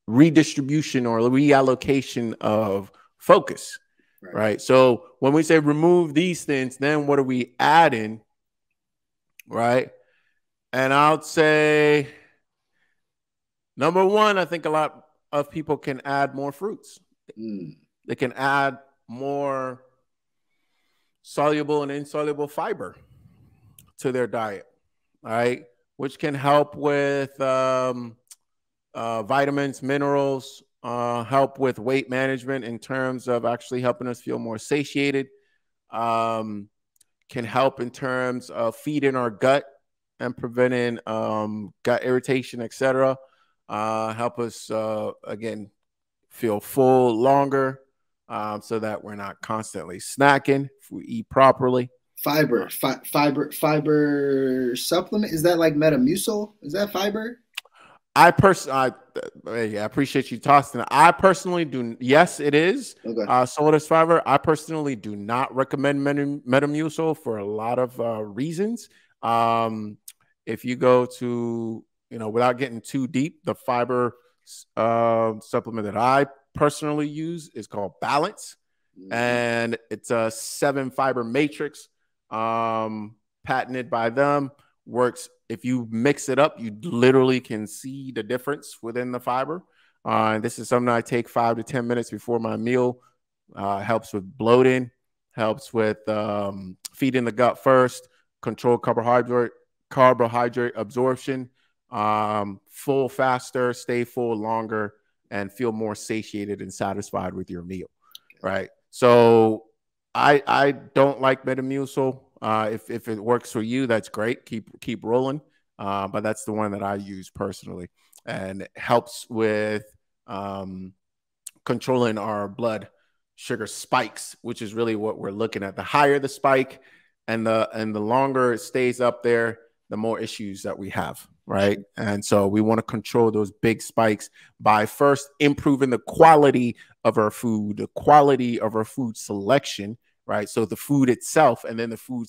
redistribution or reallocation of focus, right? So when we say remove these things, then what are we adding, right? And I'll say, number one, I think a lot of people can add more fruits. They can add more soluble and insoluble fiber to their diet, all right, which can help with vitamins, minerals, help with weight management in terms of actually helping us feel more satiated, can help in terms of feeding our gut and preventing gut irritation, etc. Help us, again, feel full longer so that we're not constantly snacking if we eat properly.
Fiber supplement. Is that like Metamucil? Is that fiber?
I appreciate you tossing it. I personally do. Yes, it is.
Okay.
So it is fiber. I personally do not recommend Metamucil for a lot of reasons. If you go to, without getting too deep, the fiber supplement that I personally use is called Balance, and it's a 7 fiber matrix. Patented by them, works. If you mix it up, you literally can see the difference within the fiber. This is something I take 5 to 10 minutes before my meal. Helps with bloating, helps with feeding the gut first, control carbohydrate absorption, full faster, stay full longer, and feel more satiated and satisfied with your meal. Right. So I don't like Metamucil. If it works for you, that's great. Keep rolling. But that's the one that I use personally, and it helps with controlling our blood sugar spikes, which is really what we're looking at. The higher the spike and the longer it stays up there, the more issues that we have, right? And so we want to control those big spikes by first improving the quality of our food, the quality of our food selection, right? So the food itself, and then the food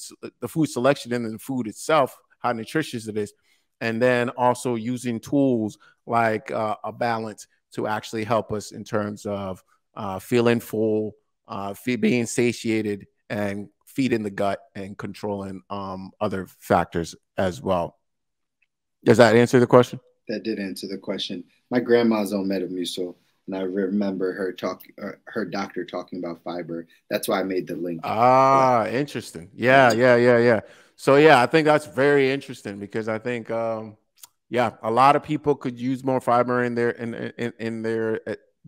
selection, and then the food itself, how nutritious it is. And then also using tools like a Balance to actually help us in terms of feeling full, being satiated, and feeding the gut and controlling other factors as well. Does that answer the question?
That did answer the question. My grandma's on Metamucil, and I remember her doctor talking about fiber. That's why I made the link.
Interesting. Yeah. So yeah, I think that's very interesting, because I think Yeah, a lot of people could use more fiber in their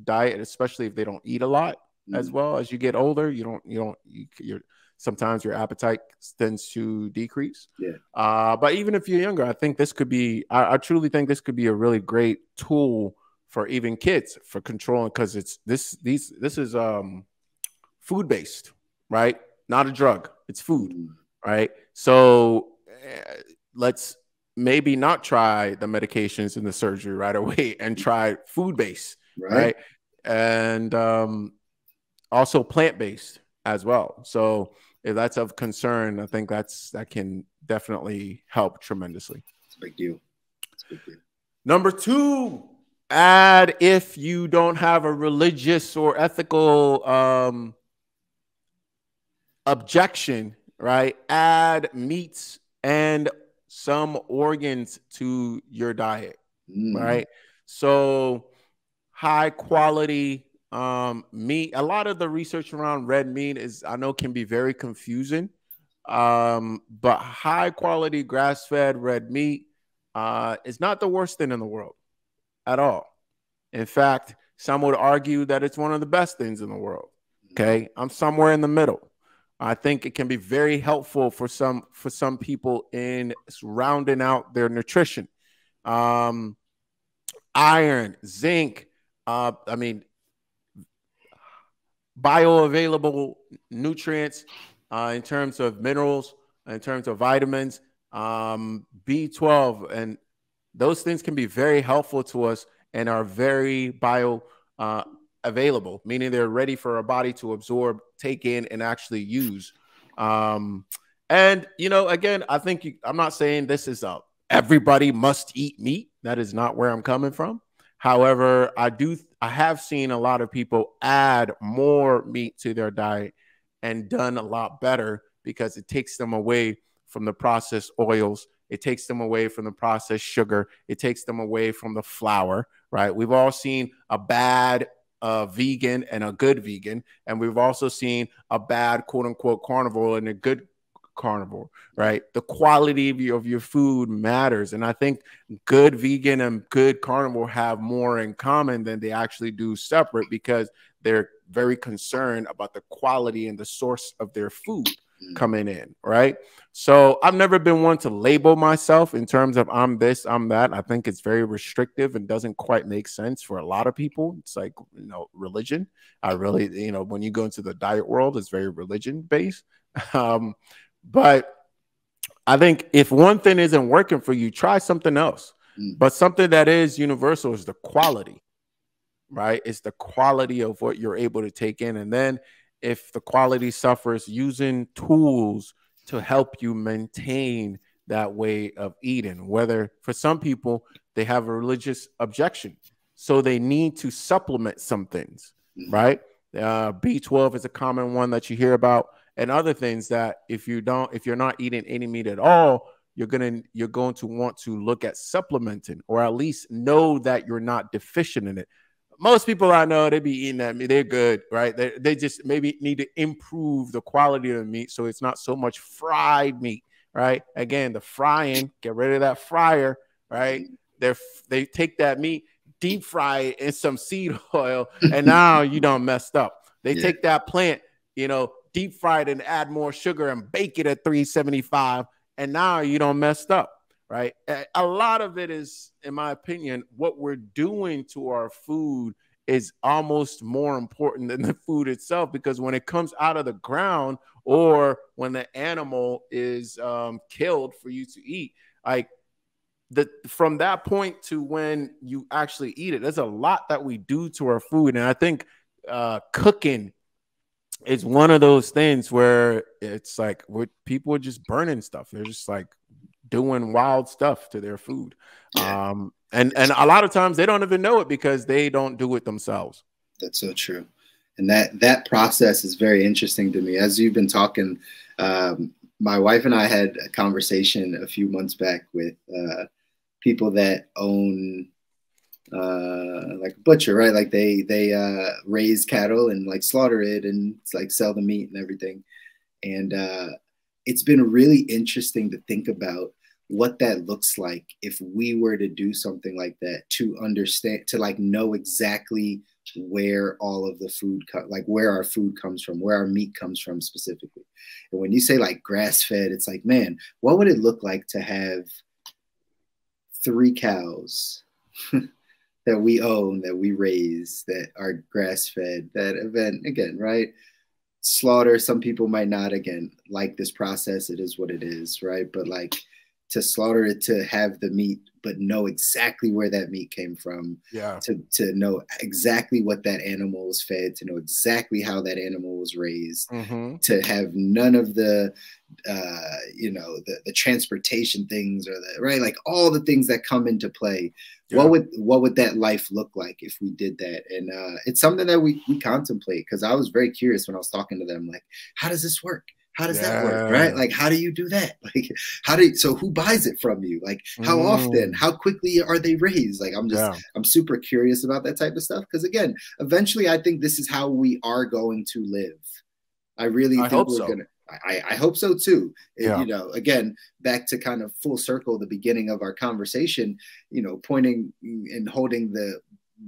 diet, especially if they don't eat a lot. As well as you get older, you're sometimes your appetite tends to decrease.
Yeah.
But even if you're younger, I think this could be. I truly think this could be a really great tool for even kids for controlling, because this is food based, right? Not a drug. It's food, right? So let's maybe not try the medications and the surgery right away and try food based, right? And also plant based as well. So if that's of concern, I think that can definitely help tremendously.
It's a big deal. It's a big deal.
Number 2, add, if you don't have a religious or ethical objection, right? Add meats and some organs to your diet, right? So high quality meat. A lot of the research around red meat I know can be very confusing, but high quality grass fed red meat is not the worst thing in the world at all. In fact, some would argue that it's one of the best things in the world. Okay, I'm somewhere in the middle. I think it can be very helpful for some people in rounding out their nutrition. Iron, zinc, bioavailable nutrients in terms of minerals, in terms of vitamins, B12, and those things can be very helpful to us and are very available, meaning they're ready for our body to absorb, take in, and actually use. And again, I think I'm not saying this is everybody must eat meat. That is not where I'm coming from. However, I have seen a lot of people add more meat to their diet and done a lot better, because it takes them away from the processed oils. It takes them away from the processed sugar. It takes them away from the flour, right? We've all seen a bad vegan and a good vegan, and we've also seen a bad quote unquote carnivore and a good carnivore, right? The quality of your food matters, and I think good vegan and good carnivore have more in common than they actually do separate, because they're very concerned about the quality and the source of their food coming in, right? So I've never been one to label myself in terms of I'm this, I'm that. I think it's very restrictive and doesn't quite make sense for a lot of people. It's like, religion. I really, when you go into the diet world, it's very religion based. But I think if one thing isn't working for you, try something else. But something that is universal is the quality, right? It's the quality of what you're able to take in. And then if the quality suffers, using tools to help you maintain that way of eating. Whether for some people, they have a religious objection, so they need to supplement some things, right? B12 is a common one that you hear about, and other things that if you're not eating any meat at all, you're going to want to look at supplementing, or at least know that you're not deficient in it. Most people I know, they be eating that meat. They're good, right? They just maybe need to improve the quality of the meat so it's not so much fried meat, right? Again, the frying, get rid of that fryer, right? They take that meat, deep fry it in some seed oil, and now you done messed up. They take that plant, deep fry it and add more sugar and bake it at 375, and now you done messed up. Right. A lot of it is, in my opinion, what we're doing to our food is almost more important than the food itself, because when it comes out of the ground, or when the animal is killed for you to eat, like from that point to when you actually eat it, there's a lot that we do to our food. And I think cooking is one of those things where it's like people are just burning stuff. They're just like doing wild stuff to their food. And a lot of times they don't even know it because they don't do it themselves.
That's so true. And that process is very interesting to me. As you've been talking, my wife and I had a conversation a few months back with people that own like a butcher, right? Like they raise cattle and like slaughter it and like sell the meat and everything. And it's been really interesting to think about what that looks like if we were to do something like that, to understand, to like know exactly where all of the food, like where our food comes from, where our meat comes from specifically. And when you say like grass fed, it's like, man, what would it look like to have 3 cows that we own, that we raise, that are grass fed, that event again, right? Slaughter, some people might not again like this process. It is what it is, right? But like to slaughter it, to have the meat, but know exactly where that meat came from, to know exactly what that animal was fed, to know exactly how that animal was raised, to have none of the the transportation things, or the right, like all the things that come into play. What would that life look like if we did that? And it's something that we contemplate, because I was very curious when I was talking to them, like, how does this work? How does that work? Right? Like, how do you do that? Like, so who buys it from you? Like, how often, how quickly are they raised? Like, I'm super curious about that type of stuff. Cause again, eventually I think this is how we are going to live. I really think we're going to, I hope so too. You know, again, back to kind of full circle, the beginning of our conversation, you know, pointing and holding the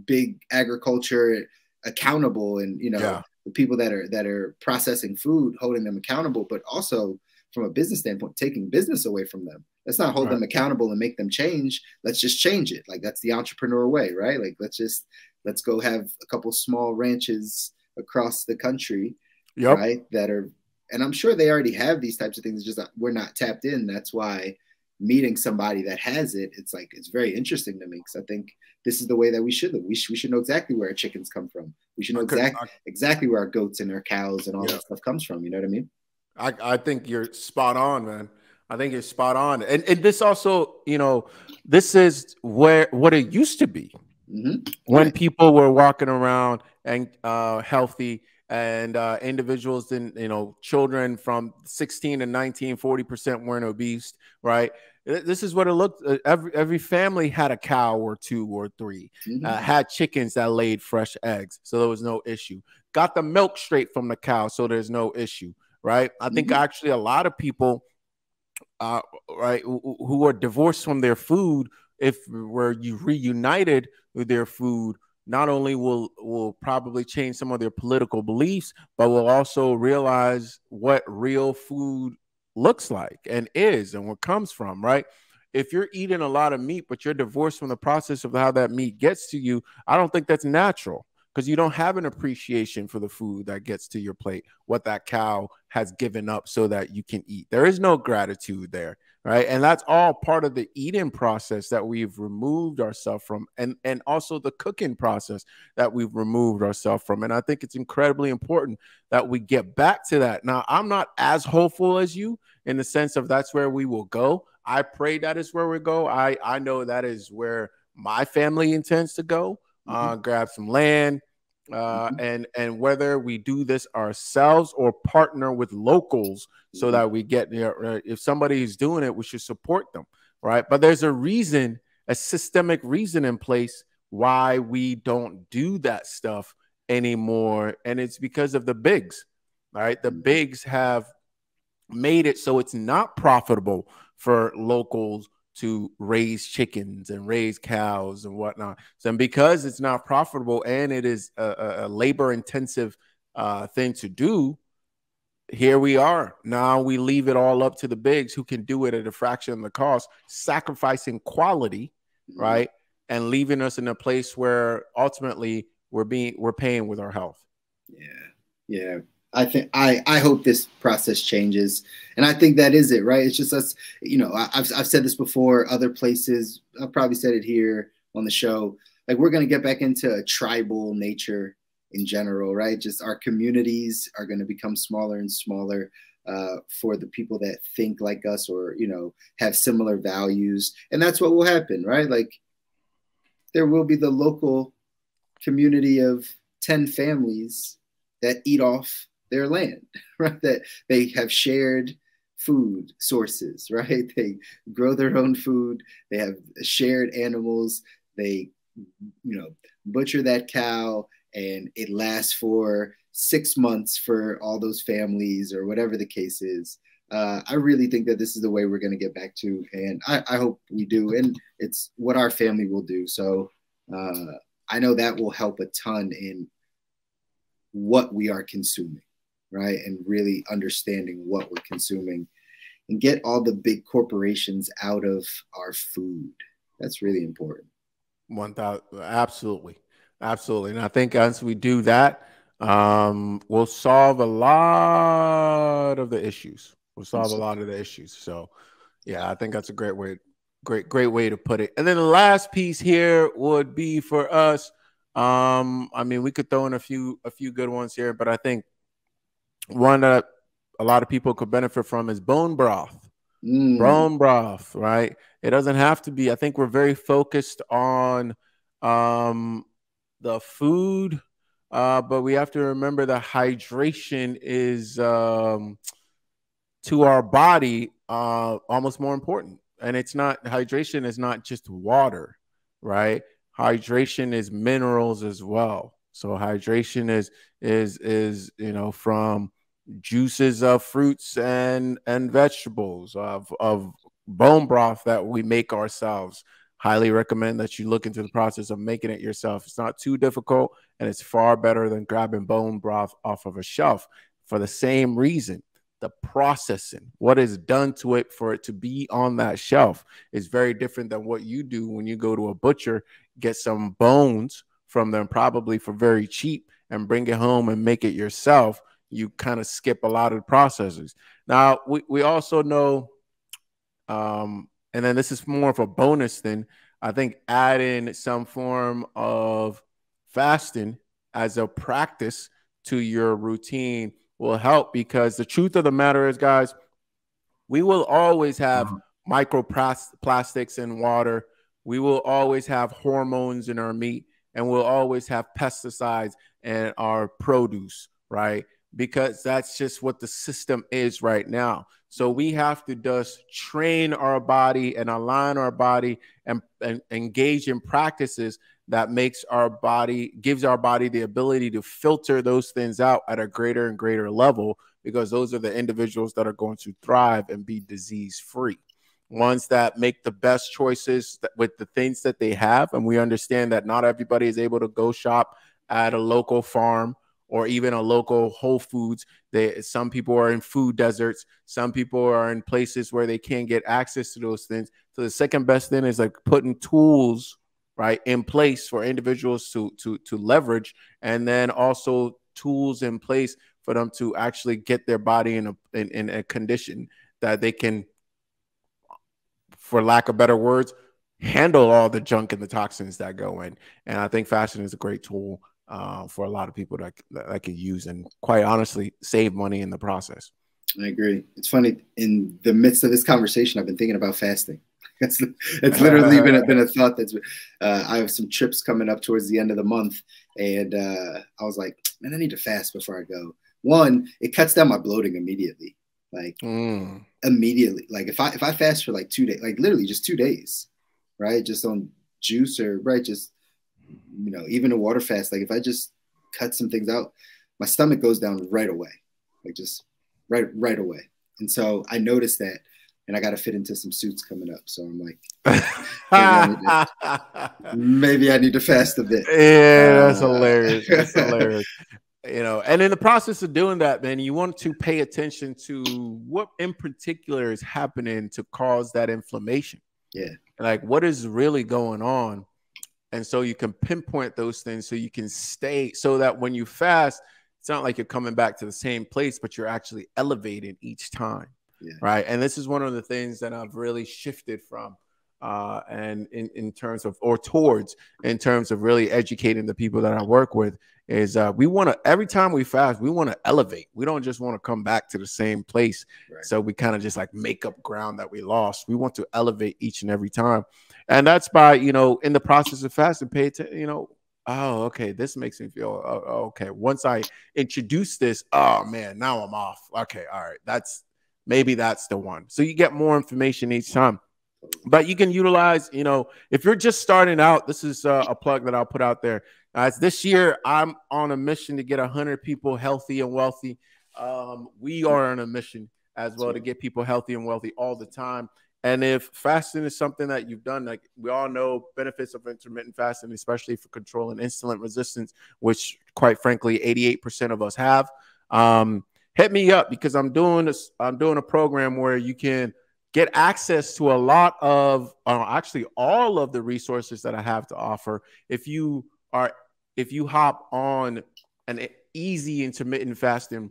big agriculture accountable, and, you know, the people that are processing food, holding them accountable, but also from a business standpoint, taking business away from them. Let's not hold them accountable and make them change. Let's just change it. Like, that's the entrepreneur way, right? Like, let's go have a couple small ranches across the country, right? That are, and I'm sure they already have these types of things. Just we're not tapped in. That's why meeting somebody that has it, it's like, it's very interesting to me, because I think this is the way that we should live. We should know exactly where our chickens come from. We should know exactly where our goats and our cows and all that stuff comes from. You know what I mean?
I think you're spot on, man. I think you're spot on. And this also, you know, this is what it used to be when people were walking around and healthy, and individuals, and, you know, children from 16 to 19, 40% weren't obese, right? This is what it looked. Every family had a cow or 2 or 3, had chickens that laid fresh eggs, so there was no issue. Got the milk straight from the cow, so there's no issue, right? I think actually a lot of people, right, who are divorced from their food, if were you reunited with their food, not only will probably change some of their political beliefs, but will also realize what real food looks like and is, and where it comes from, right? If you're eating a lot of meat, but you're divorced from the process of how that meat gets to you, I don't think that's natural, because you don't have an appreciation for the food that gets to your plate, what that cow has given up so that you can eat. There is no gratitude there, right? And that's all part of the eating process that we've removed ourselves from, and also the cooking process that we've removed ourselves from. And I think it's incredibly important that we get back to that. Now, I'm not as hopeful as you in the sense of that's where we will go. I pray that is where we go. I know that is where my family intends to go. Grab some land, and whether we do this ourselves or partner with locals so that we get there. If somebody is doing it, we should support them, right? But there's a reason, a systemic reason in place why we don't do that stuff anymore, and it's because of the bigs, right? The bigs have made it so it's not profitable for locals to raise chickens and raise cows and whatnot. So, because it's not profitable and it is a labor intensive thing to do, here we are. Now we leave it all up to the bigs, who can do it at a fraction of the cost, sacrificing quality, right? And leaving us in a place where ultimately we're paying with our health.
Yeah. I hope this process changes, and I think that is it, right? It's just us, you know. I've said this before, other places. I've probably said it here on the show. Like, we're going to get back into a tribal nature in general, right? Just our communities are going to become smaller and smaller for the people that think like us, or, you know, have similar values, and that's what will happen, right? Like, there will be the local community of 10 families that eat off their land, right? That they have shared food sources, right? They grow their own food. They have shared animals. They, you know, butcher that cow, and it lasts for 6 months for all those families, or whatever the case is. I really think that this is the way we're going to get back to, and I hope we do, and it's what our family will do. So I know that will help a ton in what we are consuming, right? And really understanding what we're consuming and get all the big corporations out of our food. That's really important.
1,000, absolutely, absolutely. And I think as we do that, we'll solve a lot of the issues. We'll solve a lot of the issues. So, yeah, I think that's a great way, great way to put it. And then the last piece here would be for us. I mean, we could throw in a few good ones here, but I think one that a lot of people could benefit from is bone broth. Bone broth, right? It doesn't have to be. I think we're very focused on the food, but we have to remember that hydration is to our body almost more important. And it's not, hydration is not just water, right? Hydration is minerals as well. So hydration is you know, from juices of fruits and vegetables, of bone broth that we make ourselves. Highly recommend that you look into the process of making it yourself. It's not too difficult, and it's far better than grabbing bone broth off of a shelf for the same reason. The processing, what is done to it for it to be on that shelf, is very different than what you do when you go to a butcher, get some bones from them, probably for very cheap, and bring it home and make it yourself. You kind of skip a lot of the processes. Now, we also know, and then this is more of a bonus thing, I think adding some form of fasting as a practice to your routine will help, because the truth of the matter is, guys, we will always have microplastics in water. We will always have hormones in our meat, and we'll always have pesticides in our produce, right? Because that's just what the system is right now. So we have to just train our body and align our body and engage in practices that gives our body the ability to filter those things out at a greater and greater level, because those are the individuals that are going to thrive and be disease free. Ones that make the best choices with the things that they have. And we understand that not everybody is able to go shop at a local farm or even a local Whole Foods. Some people are in food deserts. Some people are in places where they can't get access to those things. So the second best thing is like putting tools, right, in place for individuals to leverage, and then also tools in place for them to actually get their body in a condition that they can, for lack of better words, handle all the junk and the toxins that go in. And I think fasting is a great tool for a lot of people that can use, and quite honestly, save money in the process.
I agree. It's funny, in the midst of this conversation, I've been thinking about fasting. It's literally been a thought that's I have some trips coming up towards the end of the month, and I was like, man, I need to fast before I go. One, it cuts down my bloating immediately. Like immediately. Like if I fast for like 2 days, like literally just 2 days, right? Just on juice, or right, just, you know, even a water fast. Like if I just cut some things out, my stomach goes down right away. Like just right away. And so I noticed that, and I got to fit into some suits coming up. So I'm like, maybe I need to fast a bit.
Yeah, that's hilarious. That's hilarious. You know, and in the process of doing that, man, you want to pay attention to what in particular is happening to cause that inflammation.
Yeah.
Like what is really going on. And so you can pinpoint those things so you can stay, so that when you fast, it's not like you're coming back to the same place, but you're actually elevating each time. Yeah. Right. And this is one of the things that I've really shifted from and in terms of, or towards, in terms of really educating the people that I work with, is we want to, every time we fast, we want to elevate. We don't just want to come back to the same place. Right. So we kind of just like make up ground that we lost. We want to elevate each and every time. And that's by, you know, in the process of fasting, pay attention, you know, oh, okay, this makes me feel, okay. Once I introduce this, oh man, now I'm off. Okay. All right. Maybe that's the one. So you get more information each time. But you can utilize, you know, if you're just starting out, this is a plug that I'll put out there. This year, I'm on a mission to get 100 people healthy and wealthy. We are on a mission as well to get people healthy and wealthy all the time. And if fasting is something that you've done, like we all know benefits of intermittent fasting, especially for controlling insulin resistance, which quite frankly, 88% of us have. Hit me up because I'm doing a program where you can get access to a lot of, actually all of the resources that I have to offer. If you hop on an easy intermittent fasting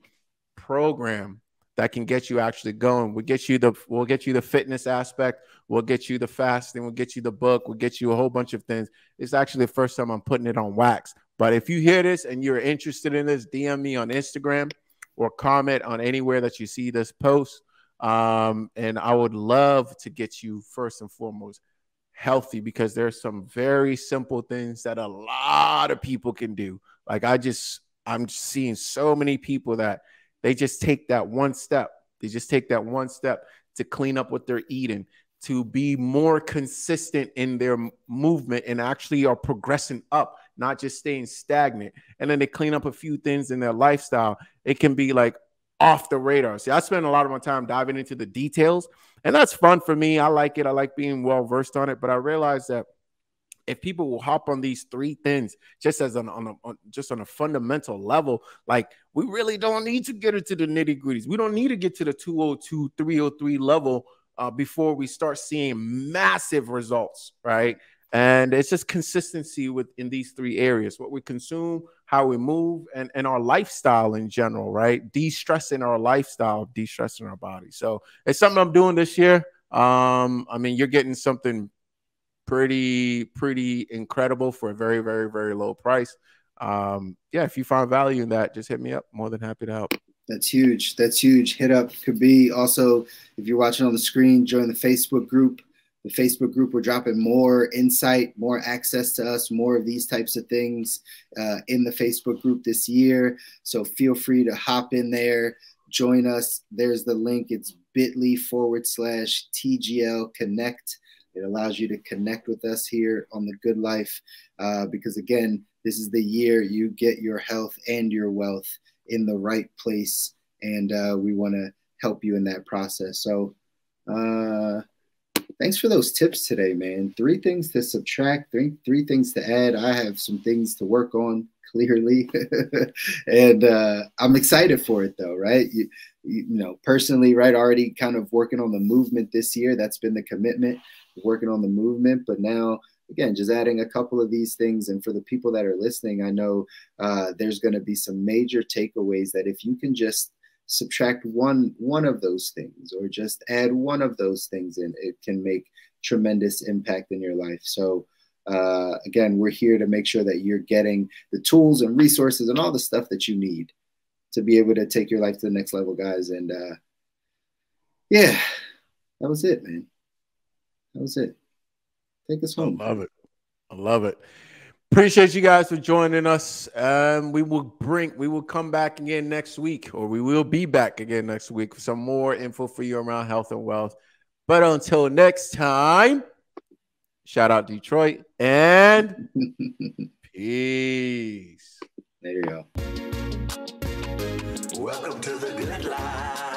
program that can get you actually going. We'll get you the fitness aspect. We'll get you the fasting. We'll get you the book. We'll get you a whole bunch of things. It's actually the first time I'm putting it on wax. But if you hear this and you're interested in this, DM me on Instagram or comment on anywhere that you see this post. And I would love to get you first and foremost healthy, because there's some very simple things that a lot of people can do. Like I'm seeing so many people that they just take that one step. They just take that one step to clean up what they're eating, to be more consistent in their movement and actually are progressing up, not just staying stagnant. And then they clean up a few things in their lifestyle. It can be like off the radar. See, I spend a lot of my time diving into the details, and that's fun for me. I like it. I like being well versed on it. But I realize that if people will hop on these three things just as on a fundamental level, like we really don't need to get into the nitty gritties. We don't need to get to the 202, 303 level before we start seeing massive results, right? And it's just consistency in these three areas: what we consume, how we move, and our lifestyle in general, right? De-stressing our lifestyle, de-stressing our body. So it's something I'm doing this year. I mean, you're getting something pretty incredible for a very, very, very low price. Yeah, if you find value in that, just hit me up. More than happy to help.
That's huge. That's huge. Hit up Khaby. Also, if you're watching on the screen, join the Facebook group. The Facebook group, we're dropping more insight, more access to us, more of these types of things in the Facebook group this year. So feel free to hop in there, join us. There's the link. It's bit.ly/TGL Connect. It allows you to connect with us here on The Good Life because, again, this is the year you get your health and your wealth in the right place, and we want to help you in that process. So thanks for those tips today, man. 3 things to subtract, three things to add. I have some things to work on, clearly, and I'm excited for it, though, right? You know, personally, right, already kind of working on the movement this year. That's been the commitment, working on the movement. But now, again, just adding a couple of these things. And for the people that are listening, I know there's going to be some major takeaways that if you can just subtract one of those things or just add one of those things in, it can make tremendous impact in your life. So again, we're here to make sure that you're getting the tools and resources and all the stuff that you need to be able to take your life to the next level, guys. And yeah, that was it, man. That was it. Take us home.
I love it. I love it. Appreciate you guys for joining us. We will come back again next week, or we will be back again next week for some more info for you around health and wealth. But until next time, shout out Detroit and peace.
There you go.
Welcome to The Good Life.